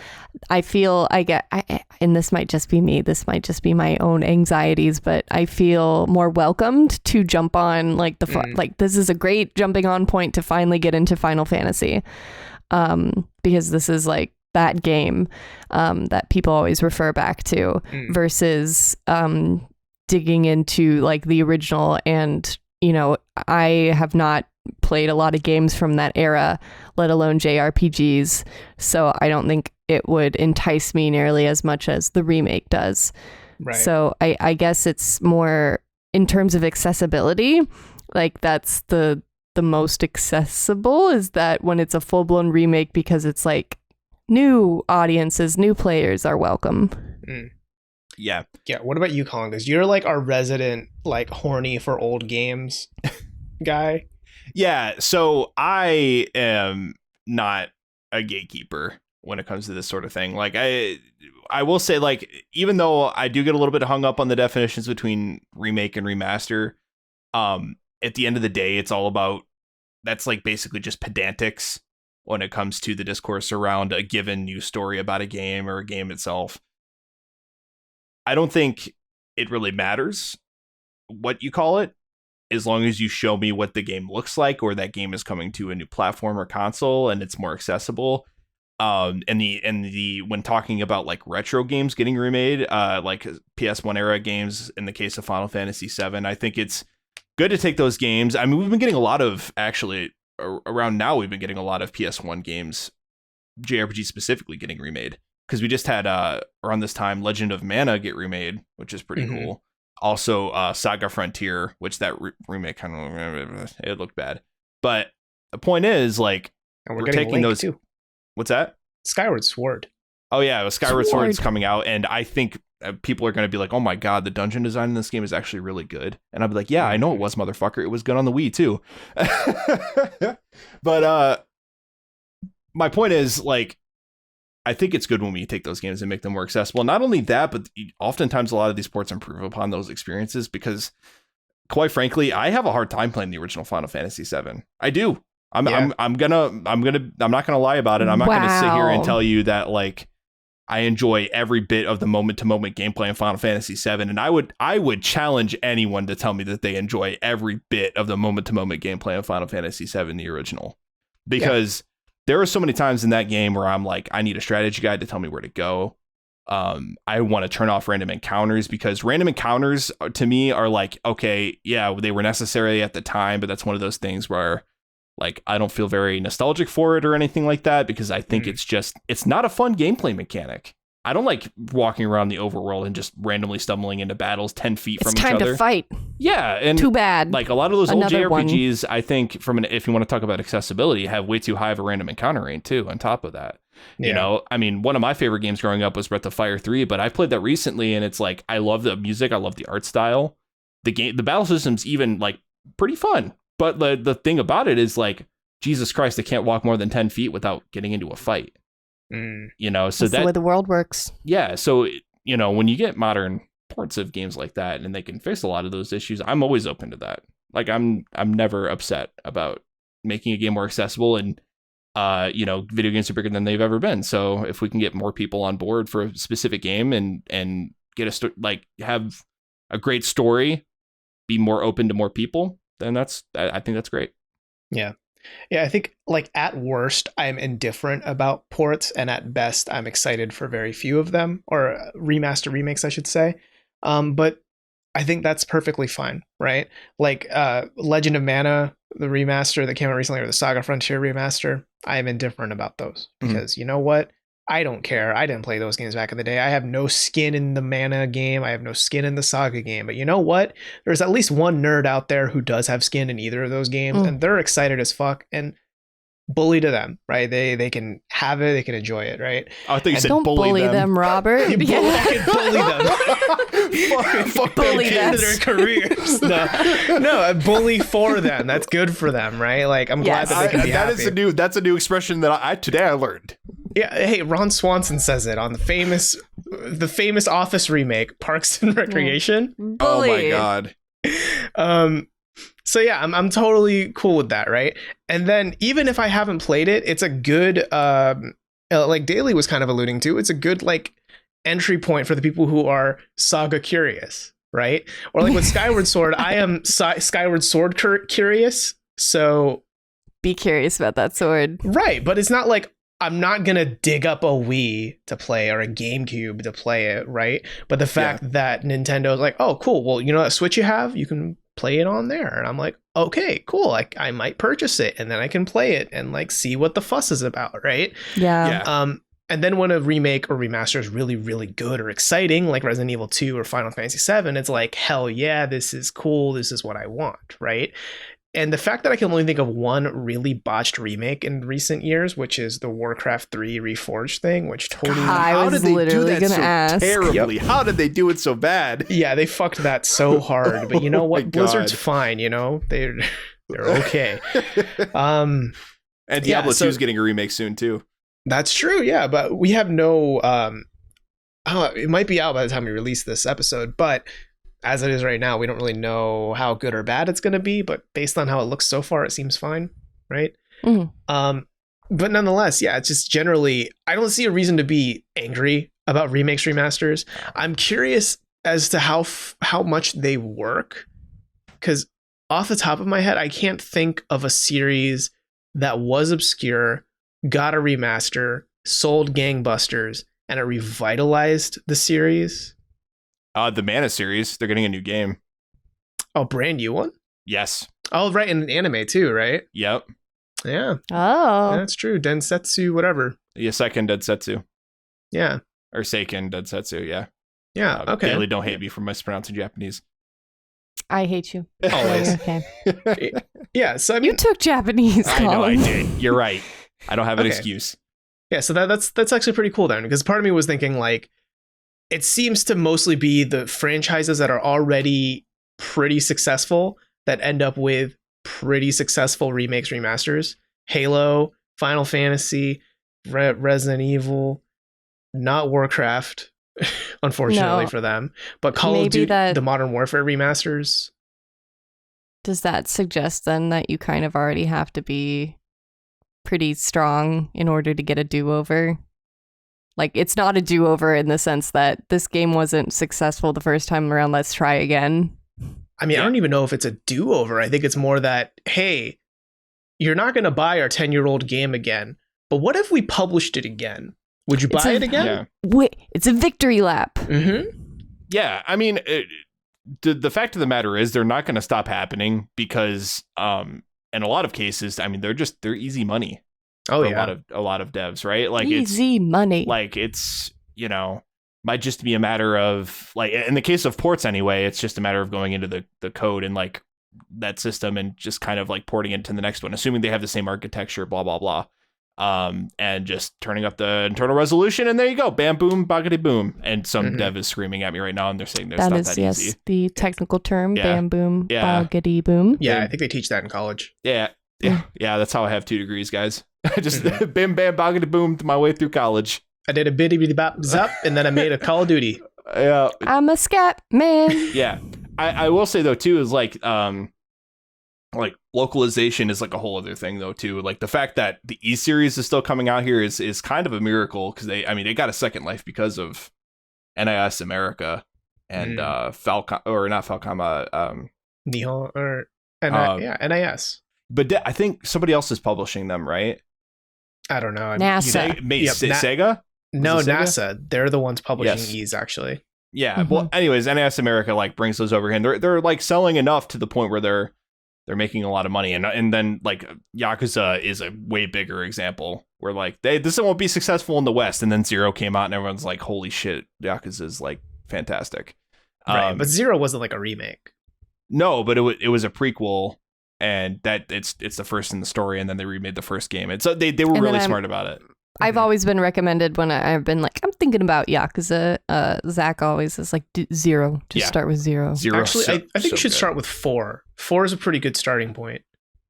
I feel and this might just be me, this might just be my own anxieties, but I feel more welcomed to jump on like like this is a great jumping on point to finally get into Final Fantasy, because this is like that game that people always refer back to versus digging into like the original. And I have not played a lot of games from that era, let alone JRPGs. So I don't think it would entice me nearly as much as the remake does. Right. So I guess it's more in terms of accessibility, like that's the most accessible, is that when it's a full-blown remake, because it's like new audiences, new players are welcome. Yeah. What about you, Colin? Because you're like our resident like horny for old games guy. Yeah, so I am not a gatekeeper when it comes to this sort of thing. Like I will say, like, even though I do get a little bit hung up on the definitions between remake and remaster, at the end of the day, it's all about, that's like basically just pedantics when it comes to the discourse around a given news story about a game or a game itself. I don't think it really matters what you call it, as long as you show me what the game looks like, or that game is coming to a new platform or console and it's more accessible. And the when talking about like retro games getting remade, like PS1 era games, in the case of Final Fantasy VII, I think it's good to take those games. I mean, we've been getting a lot of, actually around now, we've been getting a lot of PS1 games, JRPG specifically, getting remade, because we just had around this time Legend of Mana get remade, which is pretty cool. Also Saga Frontier, which that remake kind of, it looked bad, but the point is, like, And we're taking Link those too. What's that? Skyward Sword. Oh yeah, Skyward Sword is coming out, and I think people are going to be like, oh my god, the dungeon design in this game is actually really good. And I'll be like, yeah, I know it was, motherfucker. It was good on the Wii too. But my point is, like, I think it's good when we take those games and make them more accessible. Not only that, but oftentimes a lot of these ports improve upon those experiences, because quite frankly, I have a hard time playing the original Final Fantasy VII. I do. I'm not gonna lie about it. I'm not gonna sit here and tell you that, like, I enjoy every bit of the moment to moment gameplay in Final Fantasy VII, and I would challenge anyone to tell me that they enjoy every bit of the moment to moment gameplay in Final Fantasy VII, the original, because there are so many times in that game where I'm like, I need a strategy guide to tell me where to go. I want to turn off random encounters, because random encounters to me are like, okay, yeah, they were necessary at the time, but that's one of those things where, like, I don't feel very nostalgic for it or anything like that, because I think it's not a fun gameplay mechanic. I don't like walking around the overworld and just randomly stumbling into battles 10 feet from each other. It's time to fight. Yeah. And too bad. Like, a lot of those old Another JRPGs, I think, if you want to talk about accessibility, have way too high of a random encounter rate too, on top of that. You know, I mean, one of my favorite games growing up was Breath of Fire 3, but I played that recently, and it's like, I love the music, I love the art style. The battle system's even, like, pretty fun. But the thing about it is, like, Jesus Christ, I can't walk more than 10 feet without getting into a fight. You know, so that's the way the world works. Yeah. So, you know, when you get modern ports of games like that and they can fix a lot of those issues, I'm always open to that. Like, I'm never upset about making a game more accessible, and you know, video games are bigger than they've ever been. So if we can get more people on board for a specific game and get have a great story, be more open to more people, then I think that's great. Yeah. Yeah, I think, like, at worst, I'm indifferent about ports, and at best, I'm excited for very few of them, or remakes, I should say. But I think that's perfectly fine, right? Like, Legend of Mana, the remaster that came out recently, or the Saga Frontier remaster, I am indifferent about those, because you know what? I don't care. I didn't play those games back in the day. I have no skin in the Mana game. I have no skin in the Saga game. But you know what? There's at least one nerd out there who does have skin in either of those games, and they're excited as fuck. And bully to them, right? They can have it. They can enjoy it, right? I think you said don't bully them, Robert. Bully them. Fuck bully them into their careers. No, bully for them. That's good for them, right? Like, I'm glad that they can be happy. That's a new expression that today I learned. Yeah, hey, Ron Swanson says it on the famous Office remake, Parks and Recreation. Bully. Oh my god. So yeah, I'm totally cool with that, right? And then even if I haven't played it, it's a good like Daly was kind of alluding to, it's a good, like, entry point for the people who are Saga curious, right? Or like with Skyward Sword, I am Skyward Sword curious, so be curious about that sword. Right, but it's not like I'm not going to dig up a Wii to play or a GameCube to play it, right? But the fact that Nintendo is like, oh, cool, well, you know that Switch you have? You can play it on there. And I'm like, okay, cool. I might purchase it, and then I can play it and like see what the fuss is about, right? Yeah. And then when a remake or remaster is really, really good or exciting, like Resident Evil 2 or Final Fantasy 7, it's like, hell yeah, this is cool. This is what I want, right? And the fact that I can only think of one really botched remake in recent years, which is the Warcraft 3 Reforged thing, which totally... I was literally going to ask. Terribly? Yep. How did they do it so bad? Yeah, they fucked that so hard. But you know Oh my what? Blizzard's God. fine, you know? They're okay. And Diablo 2 so- is getting a remake soon, too. That's true, yeah, but we have no it might be out by the time we release this episode, but as it is right now, we don't really know how good or bad it's going to be, but based on how it looks so far, it seems fine, right? Mhm. But nonetheless, yeah, it's just generally, I don't see a reason to be angry about remakes, remasters. I'm curious as to how much they work, because off the top of my head, I can't think of a series that was obscure, got a remaster, sold gangbusters, and it revitalized the series. The Mana series, they're getting a new game. Oh, brand new one? Yes. Oh, right, and an anime too, right? Yep. Yeah, Oh. that's true. Densetsu, whatever. Yasekin Densetsu. Yeah, Or Seiken Densetsu, yeah. yeah, okay. Daily, don't hate me for mispronouncing Japanese. I hate you. Always. Okay. Yeah, so I mean, You took Japanese, I know I Colin. did. You're right. I don't have an Okay. excuse. yeah, so that's actually pretty cool then, because part of me was thinking like, it seems to mostly be the franchises that are already pretty successful that end up with pretty successful remakes, remasters. Halo, Final Fantasy, Resident Evil, not Warcraft, unfortunately No. for them, but Call of Maybe Duty, that- the Modern Warfare remasters. Does that suggest then that you kind of already have to be pretty strong in order to get a do-over? Like, it's not a do-over in the sense that this game wasn't successful the first time around, let's try again. I mean, I don't even know if it's a do-over. I think it's more that, hey, you're not going to buy our 10-year-old game again, but what if we published it again? Would you It's buy a- it again? Yeah. Wait, it's a victory lap. Mm-hmm. Yeah, I mean, the fact of the matter is they're not going to stop happening because in a lot of cases, I mean, they're easy money Oh, for yeah. a lot of devs, right? Like Easy money. it's might just be a matter of, like, in the case of ports anyway, it's just a matter of going into the code and like that system and just kind of like porting it to the next one, assuming they have the same architecture, blah blah blah, and just turning up the internal resolution, and there you go, bam boom boggity boom. And some Mhm. dev is screaming at me right now, and they're saying that's That not is, that yes, easy. the technical term, Yeah. bam boom, Yeah. boggity boom. Yeah, I think they teach that in college. Yeah, that's how I have 2 degrees, guys. I just Mhm. bim bam boggity boom my way through college. I did a bitty bitty bop zup, and then I made a Call of Duty. Yeah, I'm a scat man. yeah. I will say though too is like localization is like a whole other thing though too. Like the fact that the E series is still coming out here is kind of a miracle, because they got a second life because of NIS America and Falcom, or not Falcom, Nihon or NIS. but I think somebody else is publishing them, right? I don't know. NASA. Sega? No, Is it Sega? NASA. They're the ones publishing Yes. E's actually. Yeah. Well, anyways, NIS America like brings those over here, and they're like selling enough to the point where they're making a lot of money, and then like Yakuza is a way bigger example where like this won't be successful in the West, and then Zero came out and everyone's like, holy shit, Yakuza is like fantastic. Right, but Zero wasn't like a remake. No, but it was a prequel, and that it's the first in the story, and then they remade the first game. And so they were And really then smart about it. I've always been recommended when I've been like, I'm thinking about Yakuza. Zach always is like, Zero. Just Yeah. start with Zero. Zero. Actually, so- I think so you should good. start with 4. 4 is a pretty good starting point.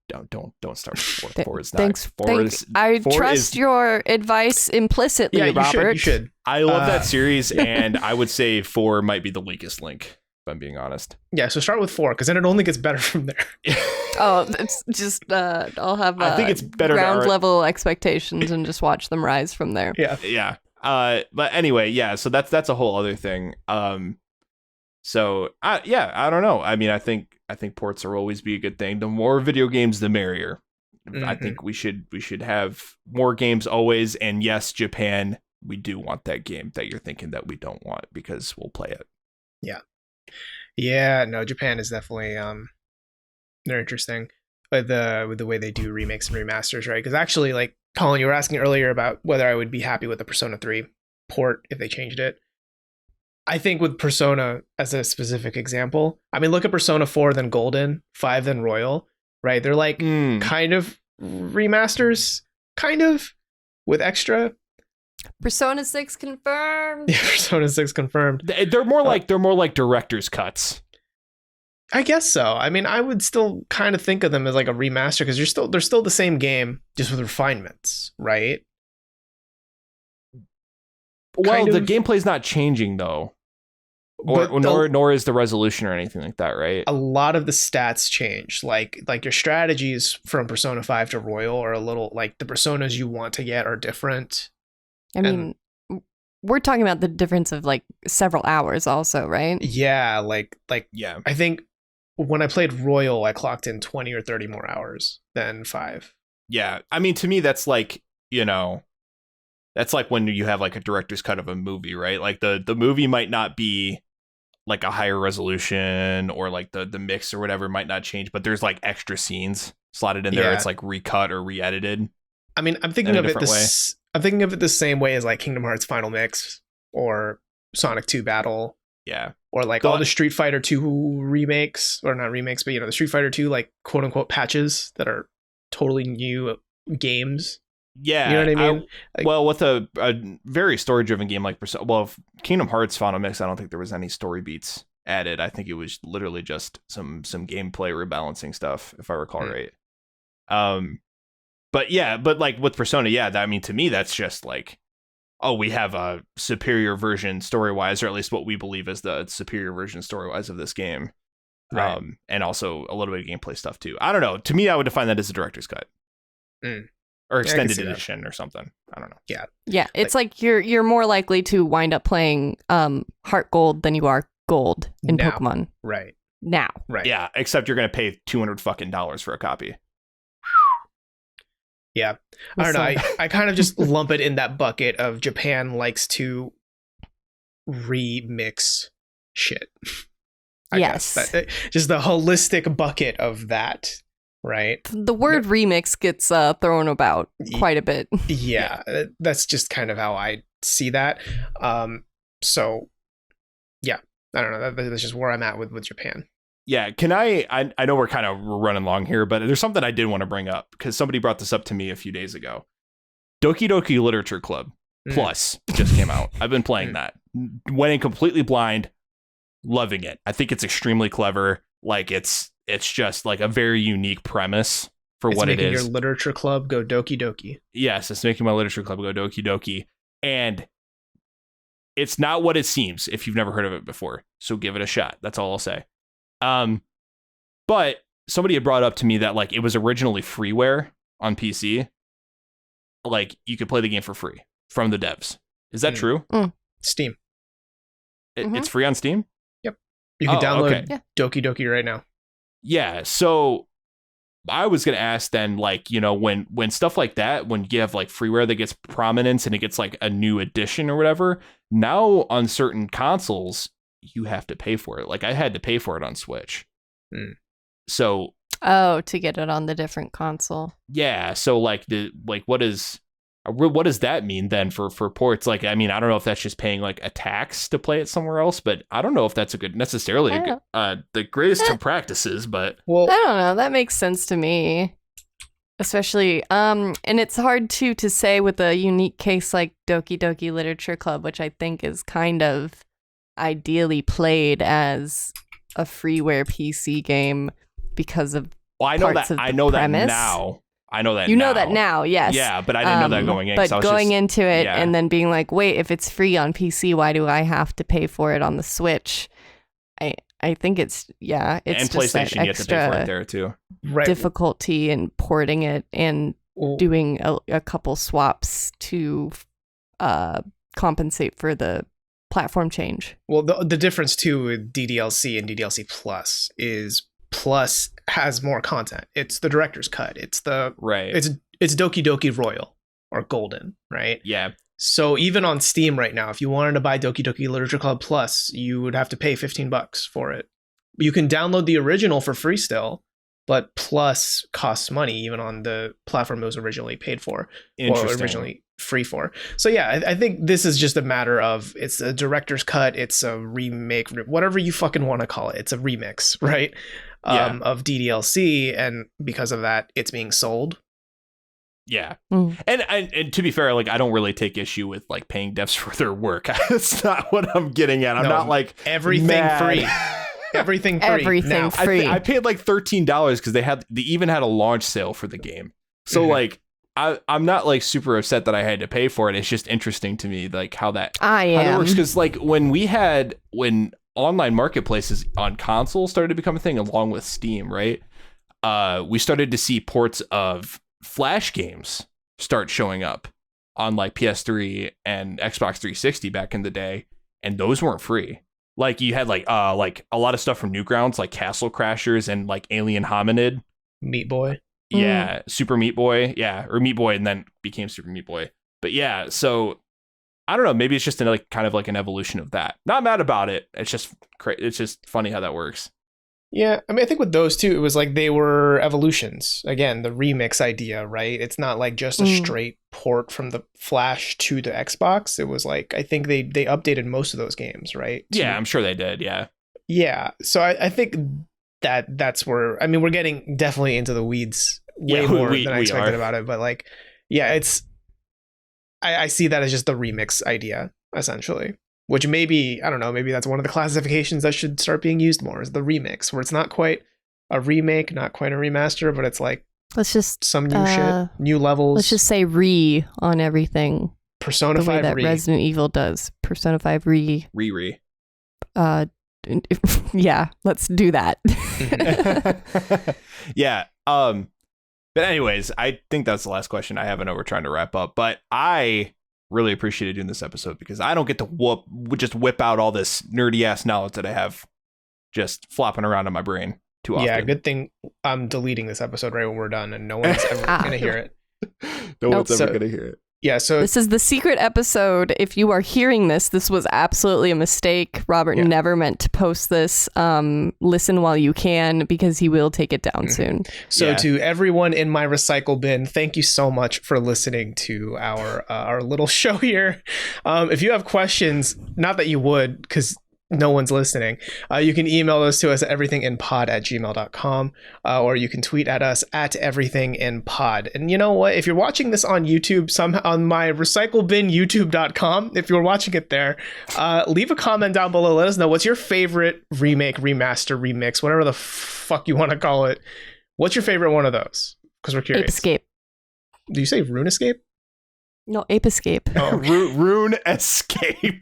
Don't start with 4. Th- 4 is not. Thanks. 4 is. I 4 trust is- your advice implicitly, Yeah, Robert. you should. I love Uh, that series, and I would say 4 might be the weakest link, if I'm being honest. Yeah, so start with 4, because then it only gets better from there. Oh, it's just I'll have I think it's better to ground ar- level expectations and just watch them rise from there. Yeah. Yeah. But anyway, yeah. So that's a whole other thing. So I don't know. I mean, I think ports will always be a good thing. The more video games, the merrier. I Mhm. think we should have more games always. And yes, Japan, we do want that game that you're thinking that we don't want, because we'll play it. Yeah, no, Japan is definitely They're interesting with the way they do remakes and remasters, right? Because actually, like Colin, you were asking earlier about whether I would be happy with the Persona 3 port if they changed it. I think with Persona as a specific example, I mean, look at Persona 4, then Golden, 5, then Royal, right? They're like kind of remasters, kind of with extra. Persona 6 confirmed. Yeah, Persona 6 confirmed. They're more like director's cuts. I guess so. I mean, I would still kind of think of them as like a remaster because they're still the same game, just with refinements, right? Well, Kind the of. gameplay's not changing though. But Nor is the resolution or anything like that, right? a lot of the stats change. Like your strategies from Persona 5 to Royal are a little like the personas you want to get are different. I mean, we're talking about the difference of like several hours also, right? Yeah, like Yeah. I think when I played Royal, I clocked in 20 or 30 more hours than 5. Yeah. I mean, to me, that's like, that's like when you have like a director's cut of a movie, right? Like the movie might not be like a higher resolution or like the mix or whatever might not change, but there's like extra scenes slotted in there. Yeah. It's like recut or re-edited. I mean, I'm thinking of it the same way as like Kingdom Hearts Final Mix or Sonic 2 Battle. Yeah. Or like So all the Street Fighter 2 remakes, or not remakes, but the Street Fighter 2 like quote unquote patches that are totally new games. Yeah. You know what I mean? Well, with a very story driven game like Persona, well, Kingdom Hearts Final Mix, I don't think there was any story beats added. I think it was literally just some gameplay rebalancing stuff, if I recall right. But like with Persona, I mean, to me, that's just like, oh, we have a superior version story-wise, or at least what we believe is the superior version story-wise of this game. Right. And also a little bit of gameplay stuff too. I don't know. To me, I would define that as a director's cut. Or extended edition or something. I don't know. Yeah, it's like you're more likely to wind up playing Heart Gold than you are Gold in Now. Pokemon. Right. Now. Right. Yeah, except you're going to pay $200 for a copy. Yeah. I don't know. I kind of just lump it in that bucket of Japan likes to remix shit. I Yes. guess. Just the holistic bucket of that, right? The word remix gets thrown about quite a bit. Yeah, that's just kind of how I see that. So, yeah, I don't know. That's just where I'm at with Japan. Yeah, can I know we're kind of running long here, but there's something I did want to bring up because somebody brought this up to me a few days ago. Doki Doki Literature Club Plus just came out. I've been playing that. Went in completely blind, loving it. I think it's extremely clever. Like it's just like a very unique premise for what it is. Making your literature club go Doki Doki. Yes, it's making my literature club go Doki Doki. And it's not what it seems if you've never heard of it before. So give it a shot. That's all I'll say. But somebody had brought up to me that like it was originally freeware on PC. Like you could play the game for free from the devs. Is that true? Steam. It's free on Steam? Yep. You can download Yeah. Doki Doki right now. Yeah. So I was going to ask then, like, when stuff like that, when you have like freeware that gets prominence and it gets like a new edition or whatever, now on certain consoles, you have to pay for it. Like I had to pay for it on Switch. So to get it on the different console. yeah, so like what does that mean then for ports? Like I mean, I don't know if that's just paying like a tax to play it somewhere else, but I don't know if that's the greatest of practices, but Well, I don't know. That makes sense to me. Especially, and it's hard to say with a unique case like Doki Doki Literature Club, which I think is kind of ideally played as a freeware PC game because of I know parts that of the I know premise. that now. I know that You now. know that now, yes. Yeah, but I didn't know that going in. But so I was going just, into it yeah. and then being like, wait, if it's free on PC, why do I have to pay for it on the Switch? I think it's and just PlayStation, that you have to pay for it extra there too. right. difficulty in porting it and Well, doing a couple swaps to compensate for the platform change. Well, the difference too with DDLC and DDLC Plus is Plus has more content. It's the director's cut. It's Right. it's Doki Doki Royal or Golden, right? Yeah. So even on Steam right now, if you wanted to buy Doki Doki Literature Club Plus, you would have to pay $15 for it. You can download the original for free still, but Plus costs money even on the platform it was originally paid for or originally free for. So yeah, I think this is just a matter of it's a director's cut, it's a remake, whatever you fucking want to call it. It's a remix, right? Of DDLC, and because of that, it's being sold. Yeah. And to be fair, like, I don't really take issue with like paying devs for their work. That's not what I'm getting at. I'm not like everything mad. Free. Everything free. Everything free. I paid like $13 because they even had a launch sale for the game. So like I'm not like super upset that I had to pay for it. It's just interesting to me like how that works, because like when online marketplaces on console started to become a thing along with Steam, right? We started to see ports of Flash games start showing up on like PS3 and Xbox 360 back in the day, and those weren't free. Like you had like a lot of stuff from Newgrounds, like Castle Crashers and like Alien Hominid, Meat Boy. Yeah, Super Meat Boy, yeah, or Meat Boy, and then became Super Meat Boy. But yeah, so I don't know. Maybe it's just like kind of like an evolution of that. Not mad about it. It's just funny how that works. Yeah, I mean, I think with those two, it was like they were evolutions. Again, the remix idea, right? It's not like just a straight port from the Flash to the Xbox. It was like, I think they updated most of those games, right? Yeah, I'm sure they did. Yeah. Yeah. So I think that's where, I mean, we're getting definitely into the weeds way more than I expected about it. But like, yeah, I see that as just the remix idea, essentially. Which maybe, I don't know, maybe that's one of the classifications that should start being used more, is the remix, where it's not quite a remake, not quite a remaster, but it's like let's just some new shit, new levels. Let's just say re on everything. Persona 5 the way that re. Resident Evil does. Persona 5 re. Re. Yeah, let's do that. Yeah. But anyways, I think that's the last question I have. I know we're trying to wrap up, but I really appreciated doing this episode because I don't get to whip out all this nerdy ass knowledge that I have just flopping around in my brain too often. Yeah, good thing I'm deleting this episode right when we're done and no one's ever gonna hear it. No one's ever gonna hear it. Yeah, so this is the secret episode. If you are hearing this was absolutely a mistake. Robert never meant to post this. Listen while you can, because he will take it down soon. So to everyone in my recycle bin, thank you so much for listening to our little show here. If you have questions, not that you would, because no one's listening, you can email those to us at everythinginpod@gmail.com, or you can tweet at us at everythinginpod. And you know what? If you're watching this on YouTube, on my recyclebin youtube.com, if you're watching it there, leave a comment down below. Let us know what's your favorite remake, remaster, remix, whatever the fuck you want to call it. What's your favorite one of those? Because we're curious. Ape Escape. Do you say Rune Escape? No, Ape Escape. Oh. Rune Escape.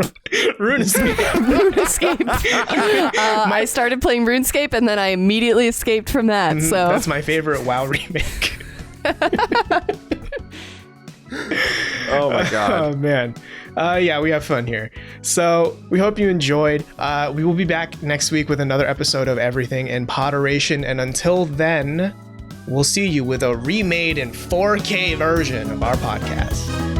Rune Escape. RuneScape. I started playing RuneScape and then I immediately escaped from that. So that's my favorite WoW remake. Oh my god. Oh man. Yeah, we have fun here. So we hope you enjoyed. We will be back next week with another episode of Everything in Poderation. And until then, we'll see you with a remade in 4K version of our podcast.